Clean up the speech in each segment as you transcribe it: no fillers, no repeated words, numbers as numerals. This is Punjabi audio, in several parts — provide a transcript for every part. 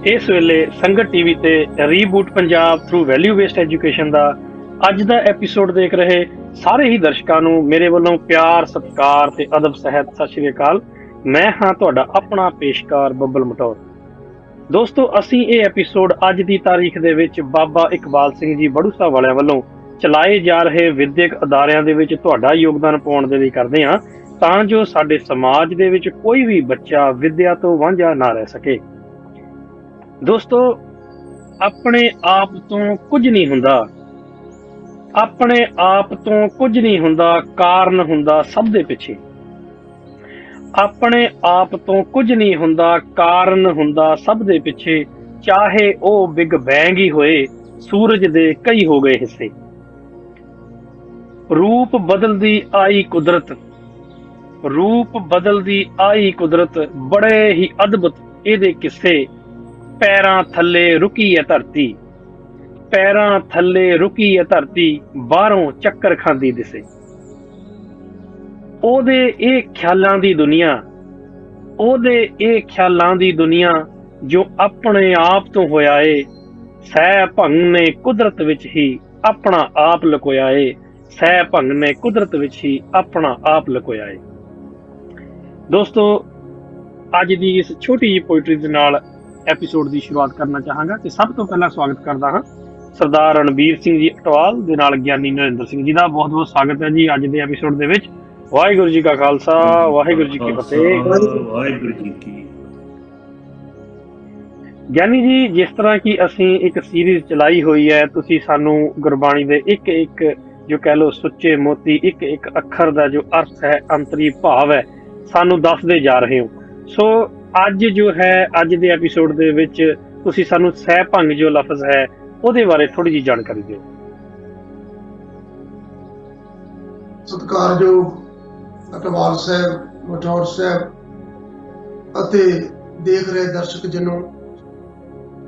ਇਸ ਵੇਲੇ ਸੰਗਤ ਟੀਵੀ ਤੇ reboot Punjab through value based education ਦਾ ਅੱਜ ਦਾ ਐਪੀਸੋਡ ਦੇਖ ਰਹੇ ਸਾਰੇ ਹੀ ਦਰਸ਼ਕਾਂ ਨੂੰ ਮੇਰੇ ਵੱਲੋਂ ਪਿਆਰ, ਸਤਿਕਾਰ ਤੇ ਅਦਬ ਸਹਿਤ ਸਤਿ ਸ਼੍ਰੀ ਅਕਾਲ। ਮੈਂ ਹਾਂ ਤੁਹਾਡਾ ਆਪਣਾ ਪੇਸ਼ਕਾਰ ਬੱਬਲ ਮਟੌਰ। ਦੋਸਤੋ, ਅਸੀਂ ਇਹ ਐਪੀਸੋਡ ਅੱਜ ਦੀ ਤਾਰੀਖ ਦੇ ਵਿੱਚ ਬਾਬਾ ਇਕਬਾਲ ਸਿੰਘ ਜੀ ਬੜੂਸਾ ਵਾਲਿਆਂ ਵੱਲੋਂ ਚਲਾਏ ਜਾ ਰਹੇ ਵਿਦਿਅਕ ਅਦਾਰਿਆਂ ਦੇ ਵਿੱਚ ਤੁਹਾਡਾ ਯੋਗਦਾਨ ਪਾਉਣ ਦੇ ਲਈ ਕਰਦੇ ਹਾਂ, ਤਾਂ ਜੋ ਸਾਡੇ ਸਮਾਜ ਦੇ ਵਿੱਚ ਕੋਈ ਵੀ ਬੱਚਾ ਵਿੱਦਿਆ ਤੋਂ ਵਾਂਝਾ ਨਾ ਰਹਿ ਸਕੇ। ਦੋਸਤੋ, ਆਪਣੇ ਆਪ ਤੋਂ ਕੁਝ ਨਹੀਂ ਹੁੰਦਾ, ਆਪਣੇ ਆਪ ਤੋਂ ਕੁਝ ਨਹੀਂ ਹੁੰਦਾ, ਕਾਰਨ ਹੁੰਦਾ ਸਭ ਦੇ ਪਿੱਛੇ। ਆਪਣੇ ਆਪ ਤੋਂ ਕੁਝ ਨਹੀਂ ਹੁੰਦਾ, ਕਾਰਨ ਹੁੰਦਾ ਸਭ ਦੇ ਪਿੱਛੇ, ਚਾਹੇ ਉਹ ਬਿਗ ਬੈਂਗ ਹੀ ਹੋਏ, ਸੂਰਜ ਦੇ ਕਈ ਹੋ ਗਏ ਹਿੱਸੇ। ਰੂਪ ਬਦਲਦੀ ਆਈ ਕੁਦਰਤ, ਰੂਪ ਬਦਲਦੀ ਆਈ ਕੁਦਰਤ, ਬੜੇ ਹੀ ਅਦਭੁਤ ਇਹਦੇ ਕਿੱਸੇ। ਪੈਰਾਂ ਥੱਲੇ ਰੁਕੀ ਹੈ ਧਰਤੀ, ਪੈਰਾਂ ਥੱਲੇ ਰੁਕੀ ਹੈ ਧਰਤੀ, ਬਾਹਰੋਂ ਚੱਕਰ ਖਾਂਦੀ ਦਿਸੇ। ਉਹਦੇ ਇਹ ਖਿਆਲਾਂ ਦੀ ਦੁਨੀਆ, ਉਹਦੇ ਇਹ ਖਿਆਲਾਂ ਦੀ ਦੁਨੀਆ, ਜੋ ਆਪਣੇ ਆਪ ਤੋਂ ਹੋਇਆ ਏ। ਸਹਿ ਭੰਗ ਨੇ ਕੁਦਰਤ ਵਿੱਚ ਹੀ ਆਪਣਾ ਆਪ ਲੁਕੋਇਆ ਏ, ਸਹਿ ਭੰਗ ਨੇ ਕੁਦਰਤ ਵਿੱਚ ਹੀ ਆਪਣਾ ਆਪ ਲੁਕੋਇਆ ਏ। ਦੋਸਤੋ, ਅੱਜ ਦੀ ਇਸ ਛੋਟੀ ਜਿਹੀ ਪੋਇਟਰੀ ਦੇ ਨਾਲ ਐਪੀਸੋਡ ਦੀ ਸ਼ੁਰੂਆਤ ਕਰਨਾ ਚਾਹਾਂਗਾ ਤੇ ਸਭ ਤੋਂ ਪਹਿਲਾਂ ਸਵਾਗਤ ਕਰਦਾ ਹਾਂ ਸਰਦਾਰ ਰਣਬੀਰ ਸਿੰਘ ਜੀ ਅਟਵਾਲ ਦੇ ਨਾਲ ਗਿਆਨੀ ਨਰਿੰਦਰ ਸਿੰਘ ਜੀ ਦਾ। ਬਹੁਤ ਬਹੁਤ ਸਵਾਗਤ ਹੈ ਜੀ ਅੱਜ ਦੇ ਐਪੀਸੋਡ ਦੇ ਵਿੱਚ। ਵਾਹਿਗੁਰੂ ਜੀ ਕਾ ਖਾਲਸਾ, ਵਾਹਿਗੁਰੂ ਜੀ ਕੀ ਫਤਿਹ। ਵਾਹਿਗੁਰੂ ਜੀ ਕੀ। ਗਿਆਨੀ ਜੀ, ਜਿਸ ਤਰ੍ਹਾਂ ਕਿ ਅਸੀਂ ਇੱਕ ਸੀਰੀਜ਼ ਚਲਾਈ ਹੋਈ ਹੈ, ਤੁਸੀਂ ਸਾਨੂੰ ਗੁਰਬਾਣੀ ਦੇ ਇੱਕ ਇੱਕ ਜੋ ਕਹਿ ਲਓ ਸੁੱਚੇ ਮੋਤੀ, ਇੱਕ ਇੱਕ ਅੱਖਰ ਦਾ ਜੋ ਅਰਥ ਹੈ, ਅੰਤਰੀ ਭਾਵ ਹੈ, ਸਾਨੂੰ ਦੱਸਦੇ ਜਾ ਰਹੇ ਹੋ। ਸੋ ਅੱਜ ਜੋ ਹੈ, ਅੱਜ ਦੇ ਐਪੀਸੋਡ ਦੇ ਵਿੱਚ ਤੁਸੀਂ ਸਾਨੂੰ ਸਹਿ ਭੰਗ ਜੋ ਲਫ਼ਜ਼ ਹੈ ਉਹਦੇ ਬਾਰੇ ਥੋੜੀ ਜਿਹੀ ਜਾਣਕਾਰੀ ਦਿਓ। ਸਤਿਕਾਰਯੋਗ ਅਟਵਾਲ ਸਾਹਿਬ, ਮਟੌਰ ਸਾਹਿਬ ਅਤੇ ਦੇਖ ਰਹੇ ਦਰਸ਼ਕ ਜਨੋ,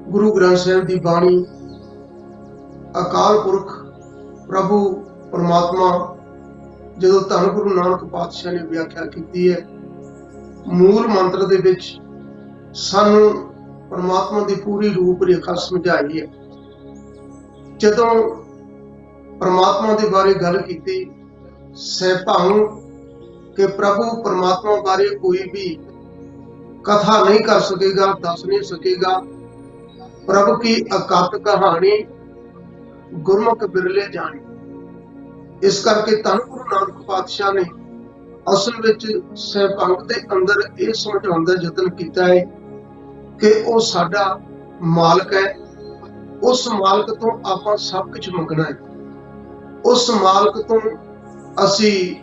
ਗੁਰੂ ਗ੍ਰੰਥ ਸਾਹਿਬ ਦੀ ਬਾਣੀ ਅਕਾਲ ਪੁਰਖ ਪ੍ਰਭੂ ਪਰਮਾਤਮਾ ਜਦੋਂ ਧੰਨ ਗੁਰੂ ਨਾਨਕ ਪਾਤਸ਼ਾਹ ਨੇ ਵਿਆਖਿਆ ਕੀਤੀ ਹੈ, ਮੂਲ ਮੰਤਰ ਦੇ ਵਿੱਚ ਸਾਨੂੰ ਪਰਮਾਤਮਾ ਦੀ ਪੂਰੀ ਰੂਪ ਰੇਖਾ ਸਮਝਾਈ ਹੈ। ਜਦੋਂ ਪਰਮਾਤਮਾ ਦੇ ਬਾਰੇ ਗੱਲ ਕੀਤੀ, ਸਹਿਭੰਗ ਕਿ ਪ੍ਰਭੂ ਪਰਮਾਤਮਾ ਬਾਰੇ ਕੋਈ ਵੀ ਕਥਾ ਨਹੀਂ ਕਰ ਸਕੇਗਾ, ਦੱਸ ਨਹੀਂ ਸਕੇਗਾ। ਪ੍ਰਭੂ ਕੀ ਅਕਤ ਕਹਾਣੀ ਗੁਰਮੁਖ ਬਿਰਲੇ ਜਾਣੀ। ਇਸ ਕਰਕੇ ਧੰਨ ਗੁਰੂ ਨਾਨਕ ਪਾਤਸ਼ਾਹ ਨੇ ਅਸਲ ਵਿੱਚ ਸਹਿਭੰਗ ਦੇ ਅੰਦਰ ਇਹ ਸਮਝਾਉਣ ਦਾ ਯਤਨ ਕੀਤਾ ਹੈ ਕਿ ਉਹ ਸਾਡਾ ਮਾਲਕ ਹੈ। ਉਸ ਮਾਲਕ ਤੋਂ ਆਪਾਂ ਸਭ ਕੁਝ ਮੰਗਣਾ ਹੈ। ਉਸ ਮਾਲਕ ਤੋਂ ਅਸੀਂ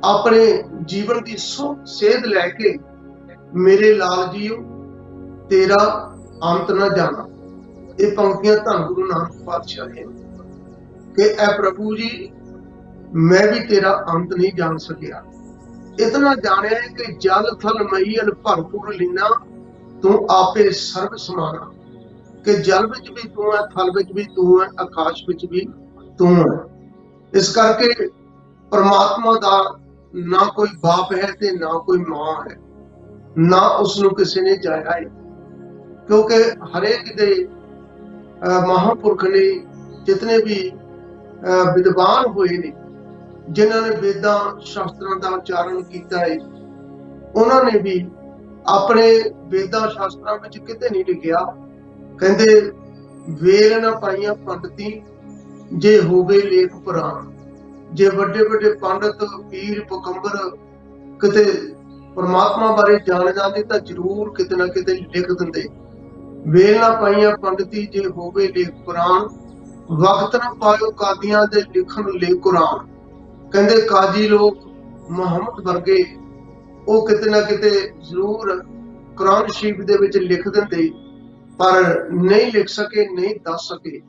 ਆਪਣੇ ਜੀਵਨ ਦੀ ਸੇਧ ਲੈ ਕੇ, ਮੇਰੇ ਲਾਲ ਜੀਓ ਤੇਰਾ ਅੰਤ ਨਾ ਜਾਣਾ। ਇਹ ਪੰਕਤੀਆਂ ਧੰਨ ਗੁਰੂ ਨਾਨਕ ਪਾਤਸ਼ਾਹ ਦੀਆਂ ਕਿ ਐ ਪ੍ਰਭੂ ਜੀ, ਮੈਂ ਵੀ ਤੇਰਾ ਅੰਤ ਨਹੀਂ ਜਾਣ ਸਕਿਆ। ਇਤਨਾ ਜਾਣਿਆ ਕਿ ਜਲ ਥਲ ਮਹੀਲ ਭਰਪੂਰ ਲੀਨਾ, ਤੂੰ ਆਪੇ ਸਰਬ ਸਮਾਨਾ। ਕਿ ਜਲ ਵਿੱਚ ਵੀ ਤੂੰ ਹੈ, ਥਲ ਵਿੱਚ ਵੀ ਤੂੰ ਹੈ, ਆਕਾਸ਼ ਵਿੱਚ ਵੀ ਤੂੰ ਹੈ। ਇਸ ਕਰਕੇ ਪਰਮਾਤਮਾ ਦਾ ਨਾ ਕੋਈ ਬਾਪ ਹੈ ਤੇ ਨਾ ਕੋਈ ਮਾਂ ਹੈ, ਨਾ ਉਸਨੂੰ ਕਿਸੇ ਨੇ ਜਾਇਆ ਹੈ। ਕਿਉਂਕਿ ਹਰੇਕ ਦੇ ਮਹਾਂਪੁਰਖ ਨੇ, ਜਿਤਨੇ ਵੀ ਵਿਦਵਾਨ ਹੋਏ ਨੇ, ਜਿਨ੍ਹਾਂ ਨੇ ਵੇਦਾਂ ਸ਼ਾਸਤਰਾਂ ਦਾ ਉਚਾਰਨ ਕੀਤਾ ਹੈ, ਉਹਨਾਂ ਨੇ ਵੀ ਆਪਣੇ ਵੇਦਾਂ ਸ਼ਾਸਤਰਾਂ ਵਿੱਚ ਕਿਤੇ ਨਹੀਂ ਲਿਖਿਆ, ਕਹਿੰਦੇ ਵੇਲ ਨਾ ਪਾਈਆਂ ਪੰਡਤੀ, ਜੇ ਹੋਵੇ ਲੇਖ ਪੁਰਾਣ। ਜੇ ਵੱਡੇ ਵੱਡੇ ਪੰਡਤ, ਪੀਰ, ਪਕੰਬਰ ਕਿਤੇ ਪਰਮਾਤਮਾ ਬਾਰੇ ਜਾਣ ਜਾਂਦੇ ਤਾਂ ਜ਼ਰੂਰ ਕਿਤੇ ਨਾ ਕਿਤੇ ਲਿਖ ਦਿੰਦੇ, ਵੇਲ ਨਾ ਪਾਈਆਂ ਪੰਡਤੀ, ਜੇ ਹੋਵੇ ਲੇਖ ਪੁਰਾਣ। ਵਕਤ ਨਾ ਪਾਇਓ ਕਾਦੀਆਂ ਦੇ ਲਿਖਣ ਲੈ ਕੁਰਾਨ। ਕਹਿੰਦੇ ਕਾਜੀ ਲੋਕ ਮੁਹੰਮਦ ਵਰਗੇ ਉਹ ਕਿਤੇ ਨਾ ਕਿਤੇ ਜ਼ਰੂਰ ਕੁਰਾਨ ਸ਼ਰੀਫ ਦੇ ਵਿੱਚ ਲਿਖ ਦਿੰਦੇ, ਪਰ ਨਹੀਂ ਲਿਖ ਸਕੇ, ਨਹੀਂ ਦੱਸ ਸਕੇ।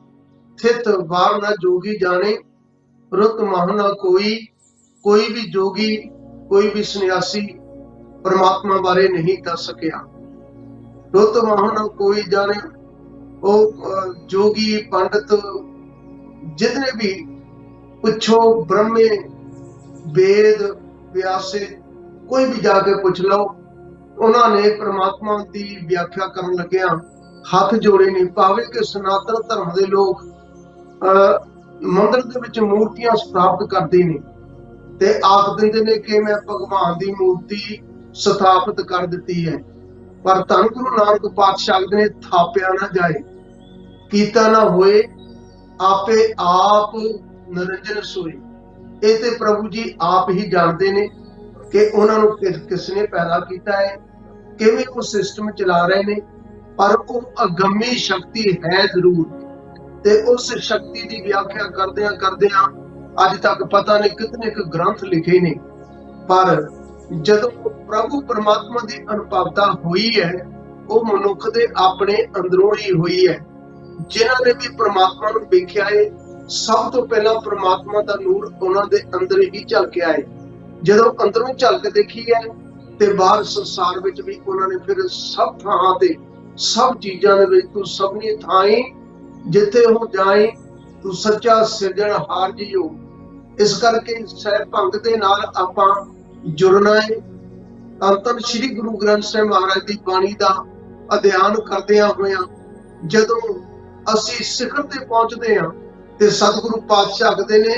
ਥਿਤ ਵਾਰ ਨਾ ਜੋਗੀ ਜਾਣੇ, ਰੁੱਤ ਮਹ ਨਾ ਕੋਈ। ਕੋਈ ਵੀ ਜੋਗੀ, ਕੋਈ ਵੀ ਸੰਨਿਆਸੀ ਪਰਮਾਤਮਾ ਬਾਰੇ ਨਹੀਂ ਦੱਸ ਸਕਿਆ। ਰੁੱਤ ਮਹ ਨਾ ਕੋਈ ਜਾਣੇ। ਉਹ ਜੋਗੀ, ਪੰਡਤ, ਜਿਤਨੇ ਵੀ ਪੁੱਛੋ, ਬ੍ਰਹਮੇ, ਵੇਦ ਵਿਆਸੇ, ਕੋਈ ਵੀ ਜਾ ਕੇ ਪੁੱਛ ਲਓ, ਉਹਨਾਂ ਨੇ ਪ੍ਰਮਾਤਮਾ ਦੀ ਵਿਆਖਿਆ ਕਰਨ ਲੱਗਿਆ ਹੱਥ ਜੋੜੇ ਨੇ, ਭਾਵੇਂ ਕਿ ਸਨਾਤਨ ਧਰਮ ਦੇ ਲੋਕ ਮੰਦਰ ਦੇ ਵਿੱਚ ਮੂਰਤੀਆਂ ਸਥਾਪਿਤ ਕਰਦੇ ਨੇ ਤੇ ਆਖ ਦਿੰਦੇ ਨੇ ਕਿ ਮੈਂ ਭਗਵਾਨ ਦੀ ਮੂਰਤੀ ਸਥਾਪਿਤ ਕਰ ਦਿੱਤੀ ਹੈ, ਪਰ ਧੰਨ ਗੁਰੂ ਨਾਨਕ ਪਾਤਸ਼ਾਹ ਨੇ ਥਾਪਿਆ ਨਾ ਜਾਏ, ਕੀਤਾ ਨਾ ਹੋਏ, ਆਪੇ ਆਪ ਨਿਰੰਜਨ ਸੋਏ। ਇਹ ਤੇ ਪ੍ਰਭੂ ਜੀ ਆਪ ਹੀ ਜਾਣਦੇ ਨੇ ਕਿ ਉਹਨਾਂ ਨੂੰ ਕਿਸ ਨੇ ਪੈਦਾ ਕੀਤਾ ਹੈ, ਕਿਵੇਂ ਉਹ ਸਿਸਟਮ ਚਲਾ ਰਹੇ ਨੇ, ਪਰ ਉਹ ਅਗੰਮੀ ਸ਼ਕਤੀ ਹੈ ਜ਼ਰੂਰ। ਤੇ ਉਸ ਸ਼ਕਤੀ ਦੀ ਵਿਆਖਿਆ ਕਰਦਿਆਂ ਅੱਜ ਤੱਕ ਪਤਾ ਨਹੀਂ ਕਿਤਨੇ ਕੁ ਗ੍ਰੰਥ ਲਿਖੇ ਨੇ, ਪਰ ਜਦੋਂ ਪ੍ਰਭੂ ਪਰਮਾਤਮਾ ਦੀ ਅਨੁਭਵਤਾ ਹੋਈ ਹੈ, ਉਹ ਮਨੁੱਖ ਦੇ ਆਪਣੇ ਅੰਦਰੋਂ ਹੀ ਹੋਈ ਹੈ। ਜਿਨ੍ਹਾਂ ਨੇ ਵੀ ਪਰਮਾਤਮਾ ਨੂੰ ਵੇਖਿਆ ਹੈ, ਸਭ ਤੋਂ ਪਹਿਲਾਂ ਪਰਮਾਤਮਾ ਦਾ ਨੂਰ ਉਹਨਾਂ ਦੇ ਅੰਦਰ ਹੀ ਝਲਕਿਆ ਹੈ। ਜਦੋਂ ਅੰਦਰੋਂ ਝਲਕ ਦੇਖੀ ਹੈ ਤੇ ਬਾਹਰ ਸੰਸਾਰ ਵਿੱਚ ਵੀ ਉਹਨਾਂ ਨੇ ਫਿਰ ਸਭ ਥਾਂ ਤੇ, ਸਭ ਚੀਜ਼ਾਂ ਦੇ ਵਿੱਚ ਤੂੰ ਸਭਨੀ ਥਾਈਂ ਜਿੱਥੇ ਹੋ ਜਾਏ, ਤੂੰ ਸੱਚਾ ਸਿਰਜਣਹਾਰ ਜੀ ਹੋ। ਇਸ ਕਰਕੇ ਸਹਿਬ ਭੰਗ ਦੇ ਨਾਲ ਆਪਾਂ ਜੁੜਨਾ ਹੈ। ਧੰਨ ਸ਼੍ਰੀ ਗੁਰੂ ਗ੍ਰੰਥ ਸਾਹਿਬ ਮਹਾਰਾਜ ਦੀ ਬਾਣੀ ਦਾ ਅਧਿਐਨ ਕਰਦਿਆਂ ਹੋਇਆਂ ਜਦੋਂ ਅਸੀਂ ਸਿਖਰ ਤੇ ਪਹੁੰਚਦੇ ਹਾਂ ਤੇ ਸਤਿਗੁਰੂ ਪਾਤਸ਼ਾਹ ਆਖਦੇ ਨੇ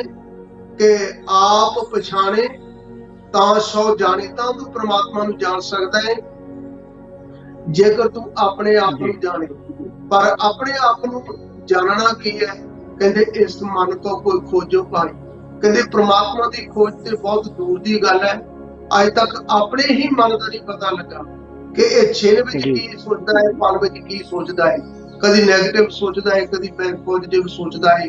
ਕਿ ਆਪ ਪਛਾਣੇ ਤਾਂ ਸੋ ਜਾਣੇ, ਤਾਂ ਤੂੰ ਪ੍ਰਮਾਤਮਾ ਨੂੰ ਜਾਣ ਸਕਦਾ ਹੈ ਜੇਕਰ ਤੂੰ ਆਪਣੇ ਆਪ ਨੂੰ ਜਾਣੇ। ਪਰ ਆਪਣੇ ਆਪ ਨੂੰ ਜਾਣਨਾ ਕੀ ਹੈ? ਕਹਿੰਦੇ ਇਸ ਮਨ ਤੋਂ ਕੋਈ ਖੋਜੋ ਪਾਏ। ਕਹਿੰਦੇ ਪ੍ਰਮਾਤਮਾ ਦੀ ਖੋਜ ਤੇ ਬਹੁਤ ਦੂਰ ਦੀ ਗੱਲ ਹੈ। ਅੱਜ ਤੱਕ ਆਪਣੇ ਹੀ ਮਨ ਦਾ ਨਹੀਂ ਪਤਾ ਲੱਗਾ ਕਿ ਇਹ ਛਿਨ ਵਿੱਚ ਕੀ ਸੋਚਦਾ ਹੈ, ਪਲ ਵਿੱਚ ਕੀ ਸੋਚਦਾ ਹੈ। ਕਦੀ ਨੈਗੇਟਿਵ ਸੋਚਦਾ ਹੈ, ਕਦੀ ਪੋਜ਼ਿਟਿਵ ਸੋਚਦਾ ਹੈ।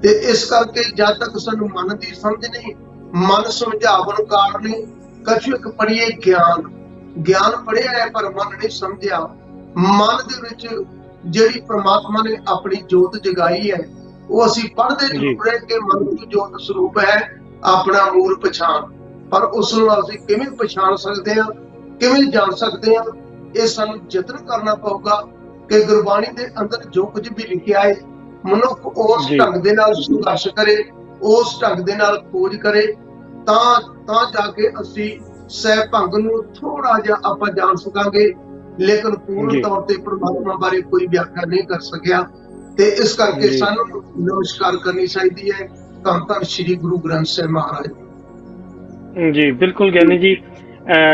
ਤੇ ਇਸ ਕਰਕੇ ਜਦ ਤੱਕ ਸਾਨੂੰ ਮਨ ਦੀ ਸਮਝ ਨਹੀਂ, ਮਨ ਸਮਝਾਵਨ ਕਾਰਨ ਕਛੁ ਇੱਕ ਪੜ੍ਹੀਏ ਗਿਆਨ ਪੜ੍ਹਿਆ ਹੈ ਪਰ ਮਨ ਨਹੀਂ ਸਮਝਿਆ। ਮਨ ਦੇ ਵਿੱਚ ਜਿਹੜੀ ਪ੍ਰਮਾਤਮਾ ਨੇ ਆਪਣੀ ਜੋਤ ਜਗਾਈ ਹੈ, ਉਹ ਅਸੀਂ ਪੜ੍ਹਦੇ ਜ਼ਰੂਰ ਹੈ ਕਿ ਮਨ ਦੀ ਜੋਤ ਸਰੂਪ ਹੈ ਆਪਣਾ ਮੂਲ ਪਛਾਣ, ਪਰ ਉਸ ਨੂੰ ਅਸੀਂ ਕਿਵੇਂ ਪਛਾਣ ਸਕਦੇ ਹਾਂ, ਕਿਵੇਂ ਜਾਣ ਸਕਦੇ ਹਾਂ? ਇਹ ਸਾਨੂੰ ਯਤਨ ਕਰਨਾ ਪਊਗਾ ਕਿ ਗੁਰਬਾਣੀ ਦੇ ਅੰਦਰ ਜੋ ਕੁਝ ਵੀ ਲਿਖਿਆ ਹੈ, ਮਨੁੱਖ ਉਸ ਢੰਗ ਦੇ ਨਾਲ ਸੰਘਰਸ਼ ਕਰੇ, ਉਸ ਢੰਗ ਦੇ ਨਾਲ ਖੋਜ ਕਰੇ, ਤਾਂ ਜਾ ਕੇ ਅਸੀਂ ਸਹਿਬ ਭੰਗ ਨੂੰ ਥੋੜਾ ਜਿਹਾ ਆਪਾਂ ਜਾਣ ਸਕਾਂਗੇ। ਲੇਕਿਨ ਪੂਰਨ ਤੌਰ ਤੇ ਪ੍ਰਮਾਤਮਾ ਬਾਰੇ ਕੋਈ ਵਿਆਖਿਆ ਨਹੀਂ ਕਰ ਸਕਿਆ। ਤੇ ਇਸ ਕਰਕੇ ਸਾਨੂੰ ਨਮਸਕਾਰ ਕਰਨੀ ਚਾਹੀਦੀ ਹੈ ਧੰਨ ਧੰਨ ਸ਼੍ਰੀ ਗੁਰੂ ਗ੍ਰੰਥ ਸਾਹਿਬ ਮਹਾਰਾਜ ਜੀ। ਬਿਲਕੁਲ ਗਿਆਨੀ ਜੀ,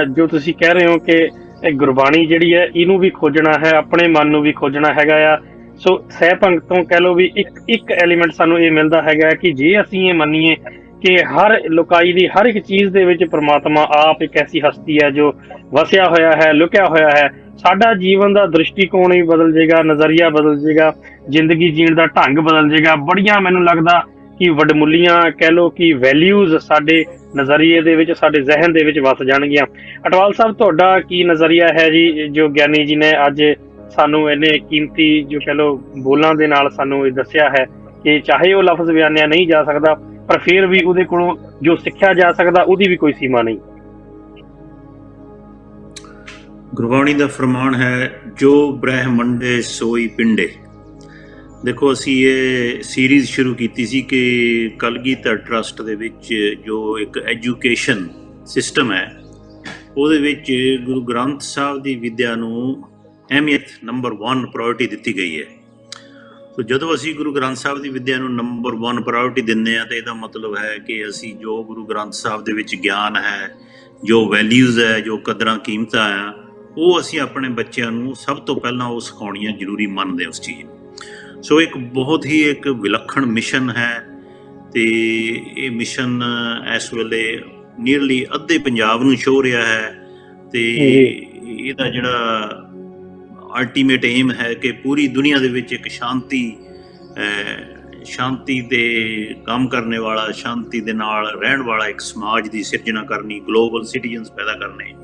ਜੋ ਤੁਸੀਂ ਕਹਿ ਰਹੇ ਹੋ ਕਿ ਇਹ ਗੁਰਬਾਣੀ ਜਿਹੜੀ ਹੈ ਇਹਨੂੰ ਵੀ ਖੋਜਣਾ ਹੈ, ਆਪਣੇ ਮਨ ਨੂੰ ਵੀ ਖੋਜਣਾ ਹੈਗਾ ਆ। ਸੋ ਸਹਿਬ ਭੰਗ ਤੋਂ ਕਹਿ ਲਓ ਵੀ ਇੱਕ ਐਲੀਮੈਂਟ ਸਾਨੂੰ ਇਹ ਮਿਲਦਾ ਹੈਗਾ ਕਿ ਜੇ ਅਸੀਂ ਇਹ ਮੰਨੀਏ ਕਿ ਹਰ ਲੋਕਾਈ ਦੀ ਹਰ ਇੱਕ ਚੀਜ਼ ਦੇ ਵਿੱਚ ਪ੍ਰਮਾਤਮਾ ਆਪ ਇੱਕ ਐਸੀ ਹਸਤੀ ਹੈ ਜੋ ਵਸਿਆ ਹੋਇਆ ਹੈ, ਲੁਕਿਆ ਹੋਇਆ ਹੈ, ਸਾਡਾ ਜੀਵਨ ਦਾ ਦ੍ਰਿਸ਼ਟੀਕੋਣ ਵੀ ਬਦਲ ਜਾਏਗਾ, ਨਜ਼ਰੀਆ ਬਦਲ ਜਾਏਗਾ, ਜ਼ਿੰਦਗੀ ਜੀਣ ਦਾ ਢੰਗ ਬਦਲ ਜਾਏਗਾ। ਬੜੀਆਂ ਮੈਨੂੰ ਲੱਗਦਾ ਕਿ ਵਡਮੁੱਲੀਆਂ ਕਹਿ ਲਓ ਕਿ ਵੈਲਿਊਜ਼ ਸਾਡੇ ਨਜ਼ਰੀਏ ਦੇ ਵਿੱਚ, ਸਾਡੇ ਜ਼ਿਹਨ ਦੇ ਵਿੱਚ ਵਸ ਜਾਣਗੀਆਂ। ਅਟਵਾਲ ਸਾਹਿਬ, ਤੁਹਾਡਾ ਕੀ ਨਜ਼ਰੀਆ ਹੈ ਜੀ, ਜੋ ਗਿਆਨੀ ਜੀ ਨੇ ਅੱਜ ਸਾਨੂੰ ਇਹਨੇ ਕੀਮਤੀ ਜੋ ਕਹਿ ਲਓ ਬੋਲਾਂ ਦੇ ਨਾਲ ਸਾਨੂੰ ਇਹ ਦੱਸਿਆ ਹੈ ਕਿ ਚਾਹੇ ਉਹ ਲਫ਼ਜ਼ ਬਿਆਨਿਆ ਨਹੀਂ ਜਾ ਸਕਦਾ, ਪਰ ਫਿਰ ਵੀ ਉਹਦੇ ਕੋਲੋਂ ਜੋ ਸਿੱਖਿਆ ਜਾ ਸਕਦਾ ਉਹਦੀ ਵੀ ਕੋਈ ਸੀਮਾ ਨਹੀਂ। ਗੁਰਬਾਣੀ ਦਾ ਫਰਮਾਨ ਹੈ, ਜੋ ਬ੍ਰਹਿਮੰਡੇ ਸੋਈ ਪਿੰਡੇ। ਦੇਖੋ, ਅਸੀਂ ਇਹ ਸੀਰੀਜ਼ ਸ਼ੁਰੂ ਕੀਤੀ ਸੀ ਕਿ ਕਲਗੀਧਰ ਟਰਸਟ ਦੇ ਵਿੱਚ ਜੋ ਇੱਕ ਐਜੂਕੇਸ਼ਨ ਸਿਸਟਮ ਹੈ, ਉਹਦੇ ਵਿੱਚ ਗੁਰੂ ਗ੍ਰੰਥ ਸਾਹਿਬ ਦੀ ਵਿੱਦਿਆ ਨੂੰ ਅਹਿਮੀਅਤ ਨੰਬਰ 1 ਪ੍ਰਾਇੋਰਟੀ ਦਿੱਤੀ ਗਈ ਹੈ। ਸੋ ਜਦੋਂ ਅਸੀਂ ਗੁਰੂ ਗ੍ਰੰਥ ਸਾਹਿਬ ਦੀ ਵਿੱਦਿਆ ਨੂੰ ਨੰਬਰ 1 ਪ੍ਰਾਇੋਰਟੀ ਦਿੰਦੇ ਹਾਂ ਤਾਂ ਇਹਦਾ ਮਤਲਬ ਹੈ ਕਿ ਅਸੀਂ ਜੋ ਗੁਰੂ ਗ੍ਰੰਥ ਸਾਹਿਬ ਦੇ ਵਿੱਚ ਗਿਆਨ ਹੈ, ਜੋ ਵੈਲਿਊਜ਼ ਹੈ, ਜੋ ਕਦਰਾਂ ਕੀਮਤਾਂ ਆ, ਉਹ ਅਸੀਂ ਆਪਣੇ ਬੱਚਿਆਂ ਨੂੰ ਸਭ ਤੋਂ ਪਹਿਲਾਂ ਉਹ ਸਿਖਾਉਣੀਆਂ ਜ਼ਰੂਰੀ ਮੰਨਦੇ ਉਸ ਚੀਜ਼ ਨੂੰ। ਸੋ ਇੱਕ ਬਹੁਤ ਹੀ ਇੱਕ ਵਿਲੱਖਣ ਮਿਸ਼ਨ ਹੈ ਤੇ ਇਹ ਮਿਸ਼ਨ ਇਸ ਵੇਲੇ ਨੀਅਰਲੀ ਅੱਧੇ ਪੰਜਾਬ ਨੂੰ ਛੋਹ ਰਿਹਾ ਹੈ ਤੇ ਇਹਦਾ ਜਿਹੜਾ ਅਲਟੀਮੇਟ ਏਮ ਹੈ ਕਿ ਪੂਰੀ ਦੁਨੀਆ ਦੇ ਵਿੱਚ ਇੱਕ ਸ਼ਾਂਤੀ ਦੇ ਕੰਮ ਕਰਨੇ ਵਾਲਾ, ਸ਼ਾਂਤੀ ਦੇ ਨਾਲ ਰਹਿਣ ਵਾਲਾ ਇੱਕ ਸਮਾਜ ਦੀ ਸਿਰਜਣਾ ਕਰਨੀ, ਗਲੋਬਲ ਸਿਟੀਜ਼ਨਸ ਪੈਦਾ ਕਰਨੇ।